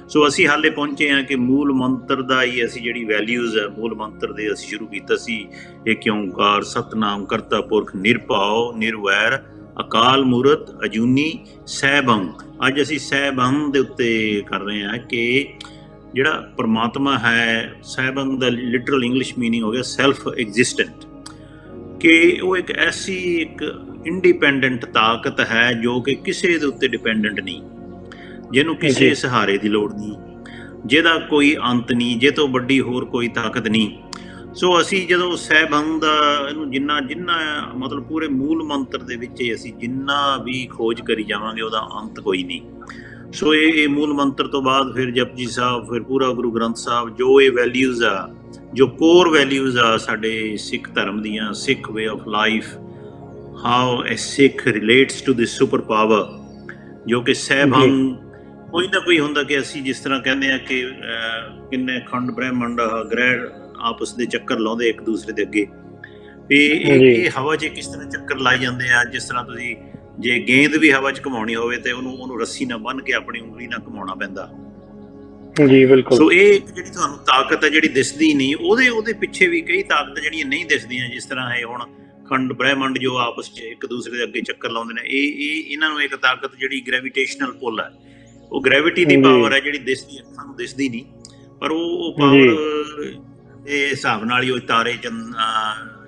ਸੋ ਅਸੀਂ ਹਾਲੇ ਪਹੁੰਚੇ ਹਾਂ ਕਿ ਮੂਲ ਮੰਤਰ ਦਾ ਹੀ ਅਸੀਂ ਜਿਹੜੀ ਵੈਲਿਊਜ਼ ਹੈ, ਮੂਲ ਮੰਤਰ ਦੇ ਅਸੀਂ ਸ਼ੁਰੂ ਕੀਤਾ ਸੀ, ਏਕ ਓਂਕਾਰ ਸਤਿਨਾਮ ਕਰਤਾ ਪੁਰਖ ਨਿਰਭਉ ਨਿਰਵੈਰ ਅਕਾਲ ਮੂਰਤ ਅਜੂਨੀ ਸੈਭੰ। ਅੱਜ ਅਸੀਂ ਸੈਭੰ ਦੇ ਉੱਤੇ ਕਰ ਰਹੇ ਹਾਂ ਕਿ ਜਿਹੜਾ ਪਰਮਾਤਮਾ ਹੈ, ਸੈਭੰ ਦਾ ਲਿਟਰਲ ਇੰਗਲਿਸ਼ ਮੀਨਿੰਗ ਹੋ ਗਿਆ ਸੈਲਫ ਐਗਜ਼ਿਸਟੈਂਟ, ਕਿ ਉਹ ਇੱਕ ਐਸੀ ਇੱਕ ਇੰਡੀਪੈਂਡੈਂਟ ਤਾਕਤ ਹੈ ਜੋ ਕਿ ਕਿਸੇ ਦੇ ਉੱਤੇ ਡਿਪੈਂਡੈਂਟ ਨਹੀਂ, ਜਿਹਨੂੰ ਕਿਸੇ ਸਹਾਰੇ ਦੀ ਲੋੜ ਨਹੀਂ, ਜਿਹਦਾ ਕੋਈ ਅੰਤ ਨਹੀਂ, ਜਿਹਦੇ ਤੋਂ ਵੱਡੀ ਹੋਰ ਕੋਈ ਤਾਕਤ ਨਹੀਂ। ਸੋ ਅਸੀਂ ਜਦੋਂ ਸਹਿਬੰਗ ਦਾ ਇਹਨੂੰ ਜਿੰਨਾ ਮਤਲਬ ਪੂਰੇ ਮੂਲ ਮੰਤਰ ਦੇ ਵਿੱਚ ਅਸੀਂ ਜਿੰਨਾ ਵੀ ਖੋਜ ਕਰੀ ਜਾਵਾਂਗੇ ਉਹਦਾ ਅੰਤ ਕੋਈ ਨਹੀਂ। ਸੋ ਇਹ ਮੂਲ ਮੰਤਰ ਤੋਂ ਬਾਅਦ ਫਿਰ ਜਪਜੀ ਸਾਹਿਬ, ਫਿਰ ਪੂਰਾ ਗੁਰੂ ਗ੍ਰੰਥ ਸਾਹਿਬ, ਜੋ ਇਹ ਵੈਲਿਊਜ਼ ਆ, ਜੋ ਕੋਰ ਵੈਲਿਊਜ਼ ਆ ਸਾਡੇ ਸਿੱਖ ਧਰਮ ਦੀਆਂ, ਸਿੱਖ ਵੇ ਆਫ ਲਾਈਫ, ਹਾਊ ਐ ਸਿੱਖ relates to this super power, ਜੋ ਕਿ ਸਹਿਬੰਗ ਕੋਈ ਨਾ ਕੋਈ ਹੁੰਦਾ ਕਿ ਅਸੀਂ ਜਿਸ ਤਰ੍ਹਾਂ ਕਹਿੰਦੇ ਆ ਕਿ ਕਿੰਨੇ ਖੰਡ ਬ੍ਰਹਿਮੰਡ ਗ੍ਰਹਿ ਆਪਸ ਦੇ ਚੱਕਰ ਲਾਉਂਦੇ ਇੱਕ ਦੂਸਰੇ ਦੇ ਅੱਗੇ, ਇਹ ਹਵਾ 'ਚ ਕਿਸ ਤਰ੍ਹਾਂ ਚੱਕਰ ਲਾਏ ਜਾਂਦੇ ਆ। ਜਿਸ ਤਰ੍ਹਾਂ ਤੁਸੀਂ ਜੇ ਗੇਂਦ ਵੀ ਹਵਾ 'ਚ ਘੁਮਾਉਣੀ ਹੋਵੇ ਤੇ ਉਹਨੂੰ ਰੱਸੀ ਨਾਲ ਬੰਨ੍ਹ ਕੇ ਆਪਣੀ ਉਂਗਲੀ ਨਾਲ ਘੁਮਾਉਣਾ ਪੈਂਦਾ। ਜੀ ਬਿਲਕੁਲ। ਸੋ ਇਹ ਜਿਹੜੀ ਤੁਹਾਨੂੰ ਤਾਕਤ ਹੈ ਜਿਹੜੀ ਦਿਸਦੀ ਨਹੀਂ, ਉਹਦੇ ਪਿੱਛੇ ਵੀ ਕਈ ਤਾਕਤਾਂ ਜਿਹੜੀਆਂ ਨਹੀਂ ਦਿਸਦੀਆਂ। ਜਿਸ ਤਰ੍ਹਾਂ ਇਹ ਹੁਣ ਖੰਡ ਬ੍ਰਹਿਮੰਡ ਜੋ ਆਪਸ 'ਚ ਇੱਕ ਦੂਸਰੇ ਦੇ ਅੱਗੇ ਚੱਕਰ ਲਾਉਂਦੇ ਨੇ, ਇਹਨਾਂ ਨੂੰ ਇੱਕ ਤਾਕਤ ਜਿਹੜੀ ਗ੍ਰੈਵੀਟੇਸ਼ਨਲ ਪੁੱਲ ਹੈ, ਉਹ ਗ੍ਰੈਵਿਟੀ ਦੀ ਪਾਵਰ ਹੈ ਜਿਹੜੀ ਦਿਸਦੀ ਅੱਖਾਂ ਨੂੰ ਦਿਸਦੀ ਨਹੀਂ, ਪਰ ਉਹ ਪਾਵਰ ਦੇ ਹਿਸਾਬ ਨਾਲ ਹੀ ਉਹ ਤਾਰੇ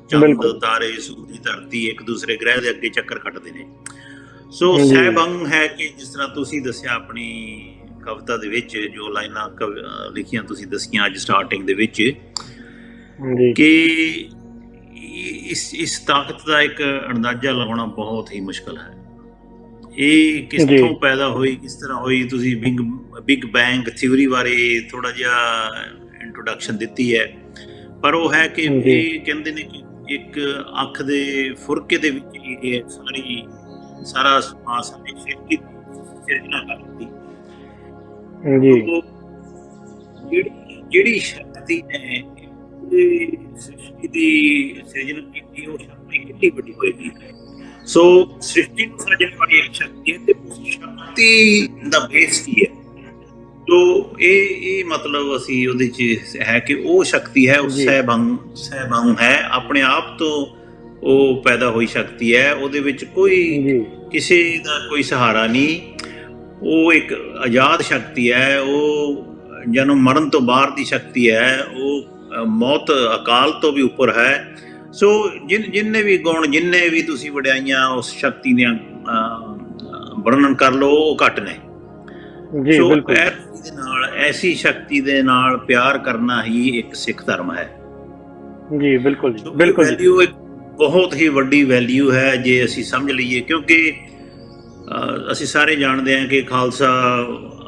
ਚੰਦ ਤਾਰੇ ਸੂਰਜ ਧਰਤੀ ਇੱਕ ਦੂਸਰੇ ਗ੍ਰਹਿ ਦੇ ਅੱਗੇ ਚੱਕਰ ਕੱਟਦੇ ਨੇ। ਸੋ ਸਹਿਬੰਗ ਹੈ ਕਿ ਜਿਸ ਤਰ੍ਹਾਂ ਤੁਸੀਂ ਦੱਸਿਆ ਆਪਣੀ ਕਵਿਤਾ ਦੇ ਵਿੱਚ ਜੋ ਲਾਈਨਾਂ ਲਿਖੀਆਂ ਤੁਸੀਂ ਦੱਸੀਆਂ ਅੱਜ ਸਟਾਰਟਿੰਗ ਦੇ ਵਿੱਚ, ਕਿ ਇਸ ਤਾਕਤ ਦਾ ਇੱਕ ਅੰਦਾਜ਼ਾ ਲਗਾਉਣਾ ਬਹੁਤ ਹੀ ਮੁਸ਼ਕਲ ਹੈ। ਇਹ ਕਿਸ ਤੋਂ ਪੈਦਾ ਹੋਈ, ਕਿਸ ਤਰ੍ਹਾਂ ਹੋਈ? ਤੁਸੀਂ ਬਿਗ ਬੈਂਗ ਥਿਊਰੀ ਬਾਰੇ ਥੋੜਾ ਜਿਹਾ ਇੰਟਰੋਡਕਸ਼ਨ ਦਿੱਤੀ ਹੈ, ਪਰ ਉਹ ਹੈ ਕਿ ਇਹ ਕਹਿੰਦੇ ਨੇ ਕਿ ਇੱਕ ਅੱਖ ਦੇ ਫੁਰਕੇ ਦੇ ਵਿੱਚ ਇਹ ਸਾਰਾ ਸਾਡੇ ਸ੍ਰਿਸ਼ਟੀ ਦੀ ਸਿਰਜਣਾ ਕਰਦੀ। ਜਿਹੜੀ ਸ਼ਕਤੀ ਨੇ ਸ੍ਰਿਸ਼ਟੀ ਦੀ ਸਿਰਜਣਾ ਕੀਤੀ, ਉਹ ਸ਼ਕਤੀ ਕਿੰਨੀ ਵੱਡੀ ਹੋਏਗੀ। ਸੋ ਸ੍ਰਿਸ਼ਟੀ ਨੂੰ ਸਿਰਜਣ ਵਾਲੀ ਇੱਕ ਸ਼ਕਤੀ ਹੈ, ਤੇ ਉਸ ਸ਼ਕਤੀ ਦਾ ਬੇਸ ਕੀ ਹੈ? ਤੋ ਇਹ ਮਤਲਬ ਅਸੀਂ ਉਹਦੇ 'ਚ ਹੈ ਕਿ ਉਹ ਸ਼ਕਤੀ ਹੈ, ਉਹ ਸਹਿਬੰਗ ਹੈ, ਆਪਣੇ ਆਪ ਤੋਂ ਉਹ ਪੈਦਾ ਹੋਈ ਸ਼ਕਤੀ ਹੈ। ਉਹਦੇ ਵਿੱਚ ਕੋਈ ਕਿਸੇ ਦਾ ਕੋਈ ਸਹਾਰਾ ਨਹੀਂ, ਉਹ ਇੱਕ ਆਜ਼ਾਦ ਸ਼ਕਤੀ ਹੈ, ਉਹ ਜਨਮ ਮਰਨ ਤੋਂ ਬਾਹਰ ਦੀ ਸ਼ਕਤੀ ਹੈ, ਉਹ ਮੌਤ ਅਕਾਲ ਤੋਂ ਵੀ ਉੱਪਰ ਹੈ। ਸੋ ਜਿੰਨੇ ਵੀ ਗੁਣ, ਜਿੰਨੇ ਵੀ ਤੁਸੀਂ ਵਡਿਆਈਆਂ ਉਸ ਸ਼ਕਤੀ ਦੀਆਂ ਵਰਣਨ ਕਰ ਲਓ, ਉਹ ਘੱਟ ਨੇ। ਸੋ ਦੇ ਨਾਲ ਐਸੀ ਸ਼ਕਤੀ ਦੇ ਨਾਲ ਪਿਆਰ ਕਰਨਾ ਹੀ ਇੱਕ ਸਿੱਖ ਧਰਮ ਹੈ। ਜੀ ਬਿਲਕੁਲ ਬਿਲਕੁਲ। ਵੈਲਿਊ ਇੱਕ ਬਹੁਤ ਹੀ ਵੱਡੀ ਵੈਲਿਊ ਹੈ ਜੇ ਅਸੀਂ ਸਮਝ ਲਈਏ, ਕਿਉਂਕਿ ਅਸੀਂ ਸਾਰੇ ਜਾਣਦੇ ਹਾਂ ਕਿ ਖਾਲਸਾ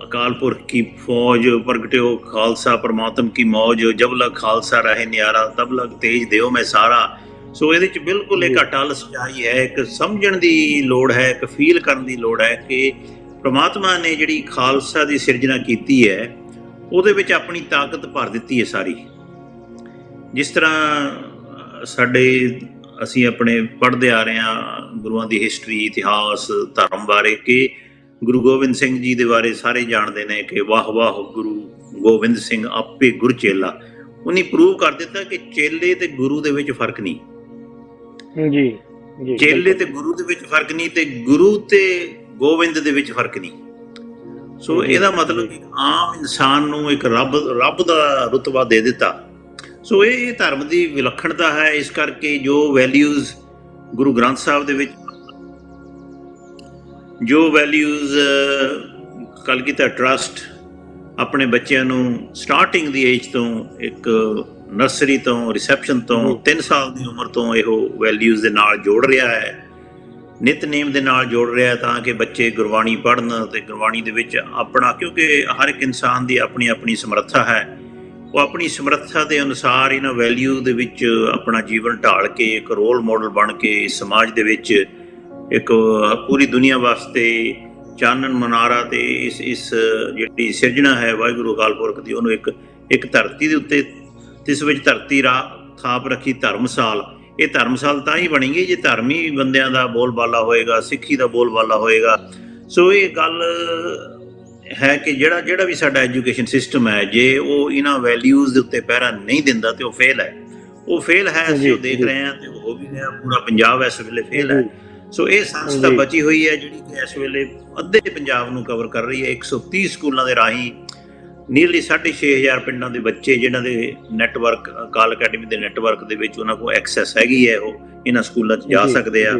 ਅਕਾਲ ਪੁਰਖ ਕੀ ਫੌਜ, ਪ੍ਰਗਟਿਓ ਖਾਲਸਾ ਪਰਮਾਤਮ ਕੀ ਮੌਜ, ਜਬ ਲਗ ਖਾਲਸਾ ਰਹੇ ਨਿਆਰਾ ਤਬ ਲਗ ਤੇਜ ਦਿਓ ਮੈਂ ਸਾਰਾ। ਸੋ ਇਹਦੇ 'ਚ ਬਿਲਕੁਲ ਇੱਕ ਅਟੱਲ ਸੱਚਾਈ ਹੈ, ਇੱਕ ਸਮਝਣ ਦੀ ਲੋੜ ਹੈ, ਇੱਕ ਫੀਲ ਕਰਨ ਦੀ ਲੋੜ ਹੈ ਕਿ ਪਰਮਾਤਮਾ ਨੇ ਜਿਹੜੀ ਖਾਲਸਾ ਦੀ ਸਿਰਜਣਾ ਕੀਤੀ ਹੈ, ਉਹਦੇ ਵਿੱਚ ਆਪਣੀ ਤਾਕਤ ਭਰ ਦਿੱਤੀ ਹੈ ਸਾਰੀ। ਜਿਸ ਤਰ੍ਹਾਂ ਅਸੀਂ ਆਪਣੇ ਪੜ੍ਹਦੇ ਆ ਰਹੇ ਹਾਂ ਗੁਰੂਆਂ ਦੀ ਹਿਸਟਰੀ, ਇਤਿਹਾਸ, ਧਰਮ ਬਾਰੇ, ਕਿ ਗੁਰੂ ਗੋਬਿੰਦ ਸਿੰਘ ਜੀ ਦੇ ਬਾਰੇ ਸਾਰੇ ਜਾਣਦੇ ਨੇ ਕਿ ਵਾਹ ਵਾਹ ਗੁਰੂ ਗੋਬਿੰਦ ਸਿੰਘ ਆਪੇ ਗੁਰ ਚੇਲਾ। ਉਹਨੇ ਪ੍ਰੂਵ ਕਰ ਦਿੱਤਾ ਕਿ ਚੇਲੇ ਤੇ ਗੁਰੂ ਦੇ ਵਿੱਚ ਫਰਕ ਨਹੀਂ। ਚੇਲੇ ਤੇ ਗੁਰੂ ਦੇ ਵਿੱਚ ਫਰਕ ਨਹੀਂ, ਤੇ ਗੁਰੂ ਤੇ ਗੋਬਿੰਦ ਦੇ ਵਿੱਚ ਫਰਕ ਨਹੀਂ। ਸੋ ਇਹਦਾ ਮਤਲਬ ਕਿ ਆਮ ਇਨਸਾਨ ਨੂੰ ਇੱਕ ਰੱਬ ਦਾ ਰੁਤਬਾ ਦੇ ਦਿੱਤਾ। ਸੋ ਇਹ ਧਰਮ ਦੀ ਵਿਲੱਖਣਤਾ ਹੈ। ਇਸ ਕਰਕੇ ਜੋ ਵੈਲਿਊਜ਼ ਗੁਰੂ ਗ੍ਰੰਥ ਸਾਹਿਬ ਦੇ ਵਿੱਚ, ਜੋ ਵੈਲਿਊਜ਼ ਕਲਗੀਧਰ ਟਰੱਸਟ ਆਪਣੇ ਬੱਚਿਆਂ ਨੂੰ ਸਟਾਰਟਿੰਗ ਦੀ ਏਜ ਤੋਂ, ਇੱਕ ਨਰਸਰੀ ਤੋਂ, ਰਿਸੈਪਸ਼ਨ ਤੋਂ, 3 ਸਾਲ ਦੀ ਉਮਰ ਤੋਂ ਇਹੋ ਵੈਲਿਊਜ਼ ਦੇ ਨਾਲ ਜੋੜ ਰਿਹਾ ਹੈ, ਨਿਤਨੇਮ ਦੇ ਨਾਲ ਜੋੜ ਰਿਹਾ, ਤਾਂ ਕਿ ਬੱਚੇ ਗੁਰਬਾਣੀ ਪੜ੍ਹਨ ਤੇ ਗੁਰਬਾਣੀ ਦੇ ਵਿੱਚ ਆਪਣਾ, ਕਿਉਂਕਿ ਹਰ ਇੱਕ ਇਨਸਾਨ ਦੀ ਆਪਣੀ ਆਪਣੀ ਸਮਰੱਥਾ ਹੈ, ਉਹ ਆਪਣੀ ਸਮਰੱਥਾ ਦੇ ਅਨੁਸਾਰ ਇਹਨਾਂ ਵੈਲਿਊ ਦੇ ਵਿੱਚ ਆਪਣਾ ਜੀਵਨ ਢਾਲ ਕੇ ਇੱਕ ਰੋਲ ਮਾਡਲ ਬਣ ਕੇ ਸਮਾਜ ਦੇ ਵਿੱਚ ਇੱਕ ਪੂਰੀ ਦੁਨੀਆ ਵਾਸਤੇ ਚਾਨਣ ਮਨਾਰਾ ਤੇ ਇਸ ਜਿਹੜੀ ਸਿਰਜਣਾ ਹੈ ਵਾਹਿਗੁਰੂ ਅਕਾਲ ਪੁਰਖ ਦੀ, ਉਹਨੂੰ ਇੱਕ ਧਰਤੀ ਦੇ ਉੱਤੇ, ਜਿਸ ਵਿੱਚ ਧਰਤੀ ਥਾਪ ਰੱਖੀ ਧਰਮਸਾਲ। ਇਹ ਧਰਮਸਾਲ ਤਾਂ ਹੀ ਬਣੇਗੀ ਜੇ ਧਰਮੀ ਬੰਦਿਆਂ ਦਾ ਬੋਲਬਾਲਾ ਹੋਏਗਾ, ਸਿੱਖੀ ਦਾ ਬੋਲਬਾਲਾ ਹੋਏਗਾ। ਸੋ ਇਹ ਗੱਲ ਹੈ ਕਿ ਜਿਹੜਾ ਵੀ ਸਾਡਾ ਐਜੂਕੇਸ਼ਨ ਸਿਸਟਮ ਹੈ, ਜੇ ਉਹ ਇਹਨਾਂ ਵੈਲਿਊਜ਼ ਦੇ ਉੱਤੇ ਪਹਿਰਾ ਨਹੀਂ ਦਿੰਦਾ ਤੇ ਉਹ ਫੇਲ ਹੈ। ਉਹ ਫੇਲ ਹੈ, ਅਸੀਂ ਉਹ ਦੇਖ ਰਹੇ ਹਾਂ, ਤੇ ਉਹ ਹੋ ਵੀ ਰਿਹਾ। ਪੂਰਾ ਪੰਜਾਬ ਇਸ ਵੇਲੇ ਫੇਲ ਹੈ। ਸੋ ਇਹ ਸੰਸਥਾ ਬਚੀ ਹੋਈ ਹੈ ਜਿਹੜੀ ਕਿ ਇਸ ਵੇਲੇ ਅੱਧੇ ਪੰਜਾਬ ਨੂੰ ਕਵਰ ਕਰ ਰਹੀ ਹੈ। 130 ਸਕੂਲਾਂ ਦੇ ਰਾਹੀਂ ਨੀਅਰਲੀ 6,500 ਪਿੰਡਾਂ ਦੇ ਬੱਚੇ ਜਿਨ੍ਹਾਂ ਦੇ ਨੈਟਵਰਕ, ਅਕਾਲ ਅਕੈਡਮੀ ਦੇ ਨੈਟਵਰਕ ਦੇ ਵਿੱਚ ਉਹਨਾਂ ਕੋਲ ਐਕਸੈਸ ਹੈਗੀ ਹੈ, ਉਹ ਇਹਨਾਂ ਸਕੂਲਾਂ 'ਚ ਜਾ ਸਕਦੇ ਆ।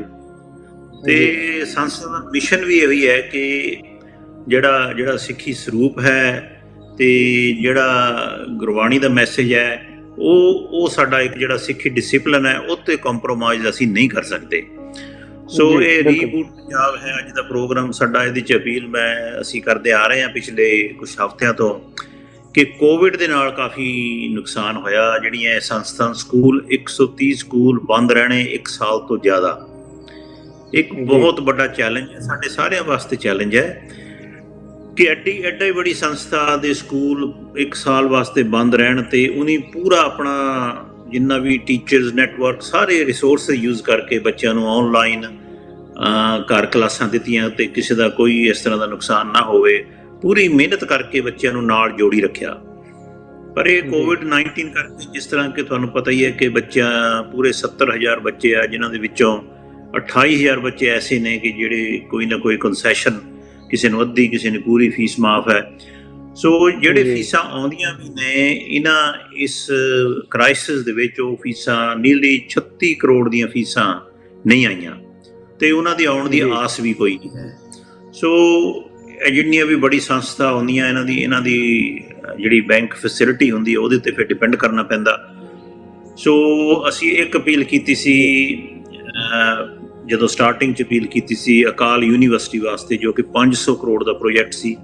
ਤੇ ਸੰਸਥਾ ਦਾ ਮਿਸ਼ਨ ਵੀ ਇਹੀ ਹੈ ਕਿ ਜਿਹੜਾ ਸਿੱਖੀ ਸਰੂਪ ਹੈ ਤੇ ਜਿਹੜਾ ਗੁਰਬਾਣੀ ਦਾ ਮੈਸੇਜ ਹੈ, ਉਹ ਸਾਡਾ ਇੱਕ ਜਿਹੜਾ ਸਿੱਖੀ ਡਿਸਿਪਲਿਨ ਹੈ ਉਹ 'ਤੇ ਕੰਪਰੋਮਾਈਜ਼ ਅਸੀਂ ਨਹੀਂ ਕਰ ਸਕਦੇ। ਸੋ ਇਹ ਰੀਬੂਟ ਪੰਜਾਬ ਹੈ ਅੱਜ ਦਾ ਪ੍ਰੋਗਰਾਮ ਸਾਡਾ। ਇਹਦੇ 'ਚ ਅਪੀਲ ਅਸੀਂ ਕਰਦੇ ਆ ਰਹੇ ਹਾਂ ਪਿਛਲੇ ਕੁਝ ਹਫ਼ਤਿਆਂ ਤੋਂ ਕਿ ਕੋਵਿਡ ਦੇ ਨਾਲ ਕਾਫੀ ਨੁਕਸਾਨ ਹੋਇਆ। ਜਿਹੜੀਆਂ ਇਹ ਸੰਸਥਾ ਸਕੂਲ 130 ਸਕੂਲ ਬੰਦ ਰਹਿਣੇ 1 ਸਾਲ ਤੋਂ ਜ਼ਿਆਦਾ, ਇੱਕ ਬਹੁਤ ਵੱਡਾ ਚੈਲੰਜ ਹੈ, ਸਾਡੇ ਸਾਰਿਆਂ ਵਾਸਤੇ ਚੈਲੰਜ ਹੈ ਕਿ ਐਡੀ ਬੜੀ ਸੰਸਥਾ ਦੇ ਸਕੂਲ 1 ਸਾਲ ਵਾਸਤੇ ਬੰਦ ਰਹਿਣ ਤੇ ਉਹਨੇ ਪੂਰਾ ਆਪਣਾ ਜਿੰਨਾ ਵੀ ਟੀਚਰਸ ਨੈਟਵਰਕ ਸਾਰੇ ਰਿਸੋਰਸ ਯੂਜ਼ ਕਰਕੇ ਬੱਚਿਆਂ ਨੂੰ ਆਨਲਾਈਨ ਘਰ ਕਲਾਸਾਂ ਦਿੱਤੀਆਂ ਤੇ ਕਿਸੇ ਦਾ ਕੋਈ ਇਸ ਤਰ੍ਹਾਂ ਦਾ ਨੁਕਸਾਨ ਨਾ ਹੋਵੇ। ਪੂਰੀ ਮਿਹਨਤ ਕਰਕੇ ਬੱਚਿਆਂ ਨੂੰ ਨਾਲ ਜੋੜੀ ਰੱਖਿਆ। ਪਰ ਇਹ ਕੋਵਿਡ-19 ਕਰਕੇ ਜਿਸ ਤਰ੍ਹਾਂ ਕਿ ਤੁਹਾਨੂੰ ਪਤਾ ਹੀ ਹੈ ਕਿ ਬੱਚਿਆਂ ਪੂਰੇ 70,000 ਬੱਚੇ ਆ, ਜਿਨ੍ਹਾਂ ਦੇ ਵਿੱਚੋਂ 28,000 ਬੱਚੇ ਐਸੇ ਨੇ ਕਿ ਜਿਹੜੇ ਕੋਈ ਨਾ ਕੋਈ ਕੰਸੈਸ਼ਨ, ਕਿਸੇ ਨੂੰ ਅੱਧੀ ਕਿਸੇ ਨੂੰ ਪੂਰੀ ਫੀਸ ਮਾਫ ਹੈ। ਸੋ ਜਿਹੜੇ ਫੀਸਾਂ ਆਉਂਦੀਆਂ ਵੀ ਨੇ ਇਸ ਕ੍ਰਾਈਸਿਸ ਦੇ ਵਿੱਚ ਉਹ ਫੀਸਾਂ ਨੀਅਰਲੀ 36 ਕਰੋੜ ਦੀਆਂ ਫੀਸਾਂ ਨਹੀਂ ਆਈਆਂ ਤੇ ਉਹਨਾਂ ਦੀ ਆਉਣ ਦੀ ਆਸ ਵੀ ਕੋਈ ਨਹੀਂ ਹੈ। ਸੋ ਜਿੰਨੀਆਂ ਵੀ ਬੜੀ ਸੰਸਥਾ ਹੁੰਦੀਆਂ ਇਹਨਾਂ ਦੀ ਜਿਹੜੀ ਬੈਂਕ ਫੈਸਿਲਿਟੀ ਹੁੰਦੀ ਹੈ ਉਹਦੇ ਉੱਤੇ ਫਿਰ ਡਿਪੈਂਡ ਕਰਨਾ ਪੈਂਦਾ। ਸੋ ਅਸੀਂ ਇੱਕ ਅਪੀਲ ਕੀਤੀ ਸੀ ਜਦੋਂ ਸਟਾਰਟਿੰਗ 'ਚ ਅਪੀਲ ਕੀਤੀ ਸੀ ਅਕਾਲ ਯੂਨੀਵਰਸਿਟੀ ਵਾਸਤੇ, ਜੋ ਕਿ 500 ਕਰੋੜ ਦਾ ਪ੍ਰੋਜੈਕਟ ਸੀ।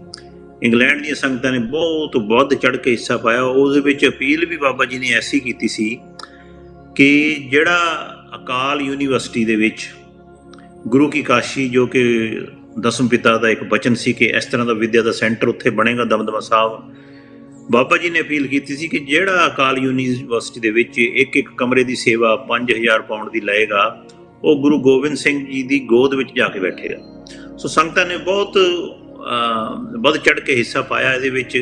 ਇੰਗਲੈਂਡ ਦੀਆਂ ਸੰਗਤਾਂ ਨੇ ਬਹੁਤ ਵੱਧ ਚੜ੍ਹ ਕੇ ਹਿੱਸਾ ਪਾਇਆ। ਉਹਦੇ ਵਿੱਚ ਅਪੀਲ ਵੀ ਬਾਬਾ ਜੀ ਨੇ ਐਸੀ ਕੀਤੀ ਸੀ ਕਿ ਜਿਹੜਾ ਅਕਾਲ ਯੂਨੀਵਰਸਿਟੀ ਦੇ ਵਿੱਚ ਗੁਰੂ ਕੀ ਕਾਸ਼ੀ, ਜੋ ਕਿ ਦਸਮ ਪਿਤਾ ਦਾ ਇੱਕ ਬਚਨ ਸੀ ਕਿ ਇਸ ਤਰ੍ਹਾਂ ਦਾ ਵਿੱਦਿਆ ਦਾ ਸੈਂਟਰ ਉੱਥੇ ਬਣੇਗਾ ਦਮਦਮਾ ਸਾਹਿਬ, ਬਾਬਾ ਜੀ ਨੇ ਅਪੀਲ ਕੀਤੀ ਸੀ ਕਿ ਜਿਹੜਾ ਅਕਾਲ ਯੂਨੀਵਰਸਿਟੀ ਦੇ ਵਿੱਚ ਇੱਕ ਕਮਰੇ ਦੀ ਸੇਵਾ 5,000 ਪਾਉਂਡ ਦੀ ਲਏਗਾ, ਉਹ ਗੁਰੂ ਗੋਬਿੰਦ ਸਿੰਘ ਜੀ ਦੀ ਗੋਦ ਵਿੱਚ ਜਾ ਕੇ ਬੈਠੇਗਾ। ਸੋ ਸੰਗਤਾਂ ਨੇ ਬਹੁਤ ਵੱਧ ਚੜ੍ਹ ਕੇ ਹਿੱਸਾ ਪਾਇਆ ਇਹਦੇ ਵਿੱਚ।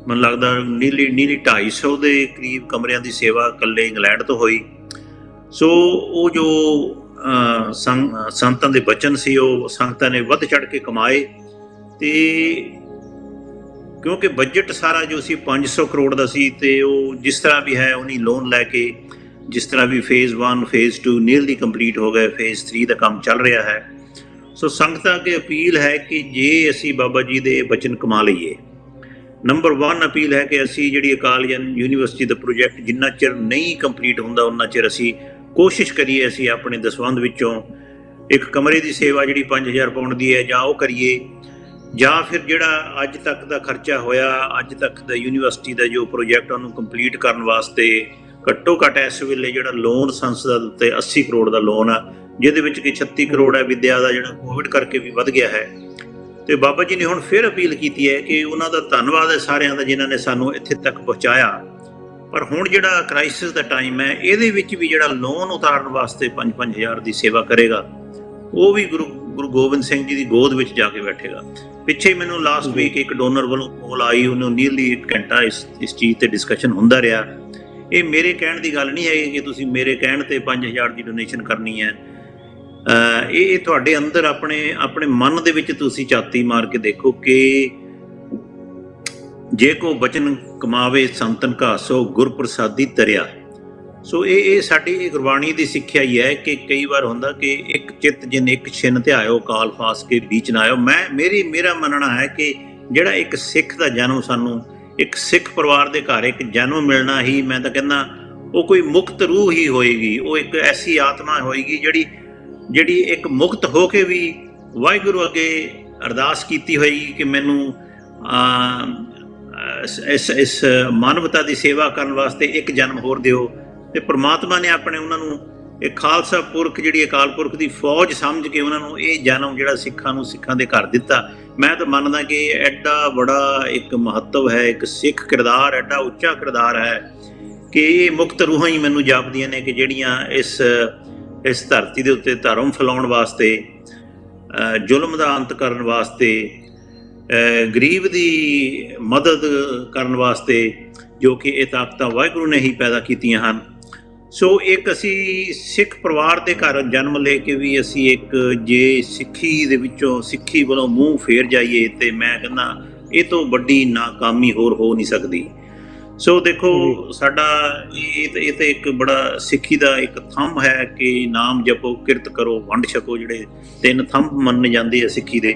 ਮੈਨੂੰ ਲੱਗਦਾ ਨੀਲੀ 250 ਦੇ ਕਰੀਬ ਕਮਰਿਆਂ ਦੀ ਸੇਵਾ ਇਕੱਲੇ ਇੰਗਲੈਂਡ ਤੋਂ ਹੋਈ। ਸੋ ਉਹ ਜੋ ਸੰਤਾਂ ਦੇ ਬਚਨ ਸੀ ਉਹ ਸੰਗਤਾਂ ਨੇ ਵੱਧ ਚੜ੍ਹ ਕੇ ਕਮਾਏ। ਤੇ ਕਿਉਂਕਿ ਬਜਟ ਸਾਰਾ ਜੋ ਸੀ 500 ਕਰੋੜ ਦਾ ਸੀ ਤੇ ਉਹ ਜਿਸ ਤਰ੍ਹਾਂ ਵੀ ਹੈ ਉਹਨੀ ਲੋਨ ਲੈ ਕੇ, ਜਿਸ ਤਰ੍ਹਾਂ ਵੀ ਫੇਜ਼ 1 ਫੇਜ਼ 2 ਨੀਅਰਲੀ ਕੰਪਲੀਟ ਹੋ ਗਏ, ਫੇਜ਼ 3 ਦਾ ਕੰਮ ਚੱਲ ਰਿਹਾ ਹੈ। ਸੋ ਸੰਗਤਾਂ ਅੱਗੇ ਅਪੀਲ ਹੈ ਕਿ ਜੇ ਅਸੀਂ ਬਾਬਾ ਜੀ ਦੇ ਬਚਨ ਕਮਾ ਲਈਏ, ਨੰਬਰ 1 ਅਪੀਲ ਹੈ ਕਿ ਅਸੀਂ ਜਿਹੜੀ ਅਕਾਲ ਯੂਨੀਵਰਸਿਟੀ ਦਾ ਪ੍ਰੋਜੈਕਟ ਜਿੰਨਾ ਚਿਰ ਨਹੀਂ ਕੰਪਲੀਟ ਹੁੰਦਾ ਉਹਨਾਂ ਚਿਰ ਅਸੀਂ ਕੋਸ਼ਿਸ਼ ਕਰੀਏ ਅਸੀਂ ਆਪਣੇ ਦਸਵੰਧ ਵਿੱਚੋਂ ਇੱਕ ਕਮਰੇ ਦੀ ਸੇਵਾ ਜਿਹੜੀ 5,000 ਪਾਉਂਡ ਦੀ ਹੈ ਜਾਂ ਉਹ ਕਰੀਏ, ਜਾਂ ਫਿਰ ਜਿਹੜਾ ਅੱਜ ਤੱਕ ਦਾ ਖਰਚਾ ਹੋਇਆ, ਅੱਜ ਤੱਕ ਦਾ ਯੂਨੀਵਰਸਿਟੀ ਦਾ ਜੋ ਪ੍ਰੋਜੈਕਟ ਉਹਨੂੰ ਕੰਪਲੀਟ ਕਰਨ ਵਾਸਤੇ ਘੱਟੋ ਘੱਟ ਇਸ ਵੇਲੇ ਜਿਹੜਾ ਲੋਨ ਸੰਸਥਾ ਦੇ ਉੱਤੇ 80 ਕਰੋੜ ਦਾ ਲੋਨ ਆ, ਜਿਹਦੇ ਵਿੱਚ ਕਿ 36 ਕਰੋੜ ਹੈ ਵਿੱਦਿਆ ਦਾ, ਜਿਹੜਾ ਕੋਵਿਡ ਕਰਕੇ ਵੀ ਵੱਧ ਗਿਆ ਹੈ। ਤੇ ਬਾਬਾ ਜੀ ਨੇ ਹੁਣ ਫਿਰ ਅਪੀਲ ਕੀਤੀ ਹੈ ਕਿ ਉਹਨਾਂ ਦਾ ਧੰਨਵਾਦ ਹੈ ਸਾਰਿਆਂ ਦਾ ਜਿਨ੍ਹਾਂ ਨੇ ਸਾਨੂੰ ਇੱਥੇ ਤੱਕ ਪਹੁੰਚਾਇਆ। ਪਰ ਹੁਣ ਜਿਹੜਾ ਕ੍ਰਾਈਸਿਸ ਦਾ ਟਾਈਮ ਹੈ ਇਹਦੇ ਵਿੱਚ ਵੀ ਜਿਹੜਾ ਲੋਨ ਉਤਾਰਨ ਵਾਸਤੇ 5,000 ਦੀ ਸੇਵਾ ਕਰੇਗਾ ਉਹ ਵੀ ਗੁਰੂ ਗੋਬਿੰਦ ਸਿੰਘ ਜੀ ਦੀ ਗੋਦ ਵਿੱਚ ਜਾ ਕੇ ਬੈਠੇਗਾ। ਪਿੱਛੇ ਮੈਨੂੰ ਲਾਸਟ ਵੀਕ ਇੱਕ ਡੋਨਰ ਵੱਲੋਂ ਕੋਲ ਆਈ, ਉਹਨੂੰ ਨੀਅਰਲੀ 1 ਘੰਟਾ ਇਸ ਚੀਜ਼ ਤੇ ਡਿਸਕਸ਼ਨ ਹੁੰਦਾ ਰਿਹਾ। ਇਹ ਮੇਰੇ ਕਹਿਣ ਦੀ ਗੱਲ ਨਹੀਂ ਹੈਗੀ ਕਿ ਤੁਸੀਂ ਮੇਰੇ ਕਹਿਣ ਤੇ 5,000 ਦੀ ਡੋਨੇਸ਼ਨ ਕਰਨੀ ਹੈ। ਇਹ ਤੁਹਾਡੇ ਅੰਦਰ ਆਪਣੇ ਮਨ ਦੇ ਵਿੱਚ ਤੁਸੀਂ ਝਾਤੀ ਮਾਰ ਕੇ ਦੇਖੋ ਕਿ ਜੇ ਕੋ ਬਚਨ ਕਮਾਵੇ ਸੰਤਨ ਕਾ ਸੋ ਗੁਰ ਪ੍ਰਸਾਦੀ ਤਰਿਆ। ਸੋ ਇਹ ਸਾਡੀ ਇਹ ਗੁਰਬਾਣੀ ਦੀ ਸਿੱਖਿਆ ਹੀ ਹੈ ਕਿ ਕਈ ਵਾਰ ਹੁੰਦਾ ਕਿ ਇੱਕ ਚਿੱਤ ਜਿਨ ਇੱਕ ਛਿਨ ਧਿਆਇਓ ਕਾਲ ਫਾਸ ਕੇ ਬੀਚ ਨਾ ਆਇਓ। ਮੇਰਾ ਮੰਨਣਾ ਹੈ ਕਿ ਜਿਹੜਾ ਇੱਕ ਸਿੱਖ ਦਾ ਜਨਮ, ਸਾਨੂੰ ਇੱਕ ਸਿੱਖ ਪਰਿਵਾਰ ਦੇ ਘਰ ਇੱਕ ਜਨਮ ਮਿਲਣਾ ਹੀ, ਮੈਂ ਤਾਂ ਕਹਿੰਦਾ ਉਹ ਕੋਈ ਮੁਕਤ ਰੂਹ ਹੀ ਹੋਏਗੀ। ਉਹ ਇੱਕ ਐਸੀ ਆਤਮਾ ਹੋਏਗੀ ਜਿਹੜੀ ਇੱਕ ਮੁਕਤ ਹੋ ਕੇ ਵੀ ਵਾਹਿਗੁਰੂ ਅੱਗੇ ਅਰਦਾਸ ਕੀਤੀ ਹੋਏਗੀ ਕਿ ਮੈਨੂੰ ਇਸ ਮਾਨਵਤਾ ਦੀ ਸੇਵਾ ਕਰਨ ਵਾਸਤੇ ਇੱਕ ਜਨਮ ਹੋਰ ਦਿਓ। ਤੇ ਪ੍ਰਮਾਤਮਾ ਨੇ ਉਹਨਾਂ ਨੂੰ ਇੱਕ ਖਾਲਸਾ ਪੁਰਖ, ਜਿਹੜੀ ਅਕਾਲ ਪੁਰਖ ਦੀ ਫੌਜ ਸਮਝ ਕੇ ਉਹਨਾਂ ਨੂੰ ਇਹ ਜਨਮ ਜਿਹੜਾ ਸਿੱਖਾਂ ਦੇ ਘਰ ਦਿੱਤਾ। ਮੈਂ ਤਾਂ ਮੰਨਦਾ ਕਿ ਐਡਾ ਬੜਾ ਇੱਕ ਮਹੱਤਵ ਹੈ, ਇੱਕ ਸਿੱਖ ਕਿਰਦਾਰ ਐਡਾ ਉੱਚਾ ਕਿਰਦਾਰ ਹੈ ਕਿ ਇਹ ਮੁਕਤ ਰੂਹਾਂ ਹੀ ਮੈਨੂੰ ਜਾਪਦੀਆਂ ਨੇ ਕਿ ਜਿਹੜੀਆਂ ਇਸ ਧਰਤੀ ਦੇ ਉੱਤੇ ਧਰਮ ਫੈਲਾਉਣ ਵਾਸਤੇ, ਜ਼ੁਲਮ ਦਾ ਅੰਤ ਕਰਨ ਵਾਸਤੇ, ਗਰੀਬ ਦੀ ਮਦਦ ਕਰਨ ਵਾਸਤੇ, ਜੋ ਕਿ ਇਹ ਤਾਕਤਾਂ ਵਾਹਿਗੁਰੂ ਨੇ ਹੀ ਪੈਦਾ ਕੀਤੀਆਂ ਹਨ। ਸੋ ਇੱਕ ਅਸੀਂ ਸਿੱਖ ਪਰਿਵਾਰ ਦੇ ਘਰ ਜਨਮ ਲੈ ਕੇ ਵੀ ਅਸੀਂ ਜੇ ਸਿੱਖੀ ਦੇ ਵਿੱਚੋਂ ਸਿੱਖੀ ਵੱਲੋਂ ਮੂੰਹ ਫੇਰ ਜਾਈਏ ਤੇ ਮੈਂ ਕਹਿੰਦਾ ਇਹ ਤੋਂ ਵੱਡੀ ਨਾਕਾਮੀ ਹੋਰ ਹੋ ਨਹੀਂ ਸਕਦੀ। ਸੋ ਦੇਖੋ ਸਾਡਾ ਇਹ ਤਾਂ ਇੱਕ ਬੜਾ ਸਿੱਖੀ ਦਾ ਇੱਕ ਥੰਮ ਹੈ ਕਿ ਨਾਮ ਜਪੋ, ਕਿਰਤ ਕਰੋ, ਵੰਡ ਛਕੋ, ਜਿਹੜੇ 3 ਥੰਮ ਮੰਨੇ ਜਾਂਦੇ ਆ ਸਿੱਖੀ ਦੇ।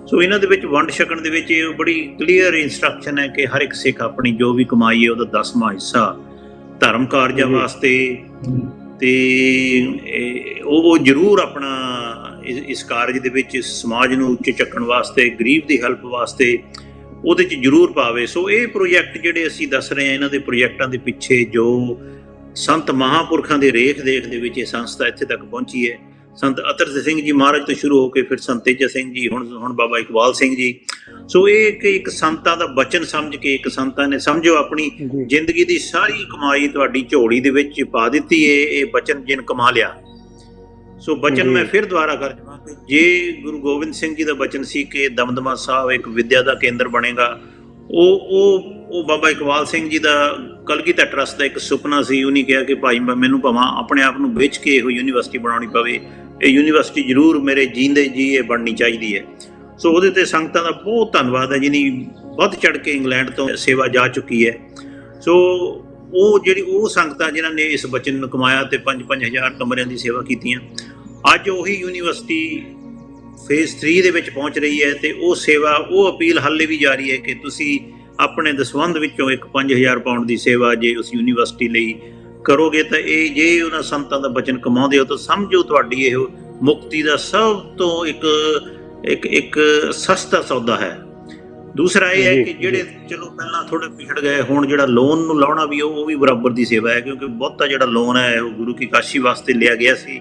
ਸੋ ਇਹਨਾਂ ਦੇ ਵਿੱਚ ਵੰਡ ਛਕਣ ਦੇ ਵਿੱਚ ਇਹ ਬੜੀ ਕਲੀਅਰ ਇੰਸਟਰਕਸ਼ਨ ਹੈ ਕਿ ਹਰ ਇੱਕ ਸਿੱਖ ਆਪਣੀ ਜੋ ਵੀ ਕਮਾਈ ਹੈ ਉਹਦਾ 10ਵਾਂ ਹਿੱਸਾ ਧਰਮ ਕਾਰਜਾਂ ਜੀ। ਵਾਸਤੇ, ਤੇ ਉਹ ਜ਼ਰੂਰ ਆਪਣਾ ਇਸ ਕਾਰਜ ਦੇ ਵਿੱਚ ਸਮਾਜ ਨੂੰ ਉੱਚੇ ਚੱਕਣ ਵਾਸਤੇ, ਗਰੀਬ ਦੀ ਹੈਲਪ ਵਾਸਤੇ ਉਹਦੇ 'ਚ ਜ਼ਰੂਰ ਪਾਵੇ। ਸੋ ਇਹ ਪ੍ਰੋਜੈਕਟ ਜਿਹੜੇ ਅਸੀਂ ਦੱਸ ਰਹੇ ਹਾਂ, ਇਹਨਾਂ ਦੇ ਪ੍ਰੋਜੈਕਟਾਂ ਦੇ ਪਿੱਛੇ ਜੋ ਸੰਤ ਮਹਾਂਪੁਰਖਾਂ ਦੇ ਰੇਖ ਦੇਖ ਦੇ ਵਿੱਚ ਇਹ ਸੰਸਥਾ ਇੱਥੇ ਤੱਕ ਪਹੁੰਚੀ ਹੈ। ਸੰਤ ਅਤਰ ਸਿੰਘ ਜੀ ਮਹਾਰਾਜ ਤੋਂ ਸ਼ੁਰੂ ਹੋ ਕੇ ਫਿਰ ਸੰਤ ਤੇਜਾ ਸਿੰਘ ਜੀ, ਹੁਣ ਬਾਬਾ ਇਕਬਾਲ ਸਿੰਘ ਜੀ। ਸੋ ਇਹ ਇੱਕ ਸੰਤਾਂ ਦਾ ਬਚਨ ਸਮਝ ਕੇ, ਇੱਕ ਸੰਤਾਂ ਨੇ ਸਮਝੋ ਆਪਣੀ ਜ਼ਿੰਦਗੀ ਦੀ ਸਾਰੀ ਕਮਾਈ ਤੁਹਾਡੀ ਝੋਲੀ ਦੇ ਵਿੱਚ ਪਾ ਦਿੱਤੀ ਹੈ, ਇਹ ਬਚਨ ਜਿਨ ਕਮਾ ਲਿਆ। ਸੋ ਬਚਨ ਮੈਂ ਫਿਰ ਦੁਬਾਰਾ ਕਰ ਜਾਵਾਂ ਕਿ ਜੇ ਗੁਰੂ ਗੋਬਿੰਦ ਸਿੰਘ ਜੀ ਦਾ ਬਚਨ ਸੀ ਕਿ ਦਮਦਮਾ ਸਾਹਿਬ ਇੱਕ ਵਿਦਿਆ ਦਾ ਕੇਂਦਰ ਬਣੇਗਾ, ਉਹ ਬਾਬਾ ਇਕਬਾਲ ਸਿੰਘ ਜੀ ਦਾ ਕਲਗੀਧਰ ਟਰੱਸਟ ਦਾ ਇੱਕ ਸੁਪਨਾ ਸੀ। ਉਹਨੇ ਕਿਹਾ ਕਿ ਭਾਈ ਮੈਨੂੰ ਭਾਵਾਂ ਆਪਣੇ ਆਪ ਨੂੰ ਵੇਚ ਕੇ ਇਹੋ ਯੂਨੀਵਰਸਿਟੀ ਬਣਾਉਣੀ ਪਵੇ, ਇਹ ਯੂਨੀਵਰਸਿਟੀ ਜ਼ਰੂਰ ਮੇਰੇ ਜੀਂਦੇ ਜੀ ਇਹ ਬਣਨੀ ਚਾਹੀਦੀ ਹੈ। ਸੋ ਉਹਦੇ ਤੇ ਸੰਗਤਾਂ ਦਾ ਬਹੁਤ ਧੰਨਵਾਦ ਹੈ ਜਿਹਨੀ ਵੱਧ ਚੜ ਕੇ ਇੰਗਲੈਂਡ ਤੋਂ ਸੇਵਾ ਜਾ ਚੁੱਕੀ ਹੈ। ਸੋ ਉਹ ਸੰਗਤਾਂ ਜਿਨ੍ਹਾਂ ਨੇ ਇਸ ਬਚਨ ਨੂੰ ਕਮਾਇਆ ਤੇ 5-5 ਹਜ਼ਾਰ ਕਮਰਿਆਂ ਦੀ ਸੇਵਾ ਕੀਤੀਆਂ, ਅੱਜ ਉਹੀ ਯੂਨੀਵਰਸਿਟੀ ਫੇਜ਼ 3 ਦੇ ਵਿੱਚ ਪਹੁੰਚ ਰਹੀ ਹੈ। ਤੇ ਉਹ ਸੇਵਾ, ਉਹ ਅਪੀਲ ਹਾਲੇ ਵੀ ਜਾਰੀ ਹੈ ਕਿ ਤੁਸੀਂ ਆਪਣੇ ਦਸਵੰਧ ਵਿੱਚੋਂ ਇੱਕ 5000 ਪਾਉਂਡ ਦੀ ਸੇਵਾ ਜੇ ਉਸ ਯੂਨੀਵਰਸਿਟੀ ਲਈ ਕਰੋਗੇ ਤਾਂ ਇਹ ਜੇ ਉਹਨਾਂ ਸੰਤਾਂ ਦਾ ਬਚਨ ਕਮਾਉਂਦੇ ਹੋ ਤਾਂ ਸਮਝੋ ਤੁਹਾਡੀ ਇਹ ਮੁਕਤੀ ਦਾ ਸਭ ਤੋਂ ਇੱਕ ਸਸਤਾ ਸੌਦਾ ਹੈ। ਦੂਸਰਾ ਇਹ ਹੈ ਕਿ ਜਿਹੜੇ ਚਲੋ ਪਹਿਲਾਂ ਥੋੜੇ ਪਿਛੜ ਗਏ, ਹੁਣ ਜਿਹੜਾ ਲੋਨ ਨੂੰ ਲਾਉਣਾ ਵੀ ਉਹ ਵੀ ਬਰਾਬਰ ਦੀ ਸੇਵਾ ਹੈ, ਕਿਉਂਕਿ ਬਹੁਤਾ ਜਿਹੜਾ ਲੋਨ ਹੈ ਉਹ ਗੁਰੂ ਕੀ ਕਾਸ਼ੀ ਵਾਸਤੇ ਲਿਆ ਗਿਆ ਸੀ।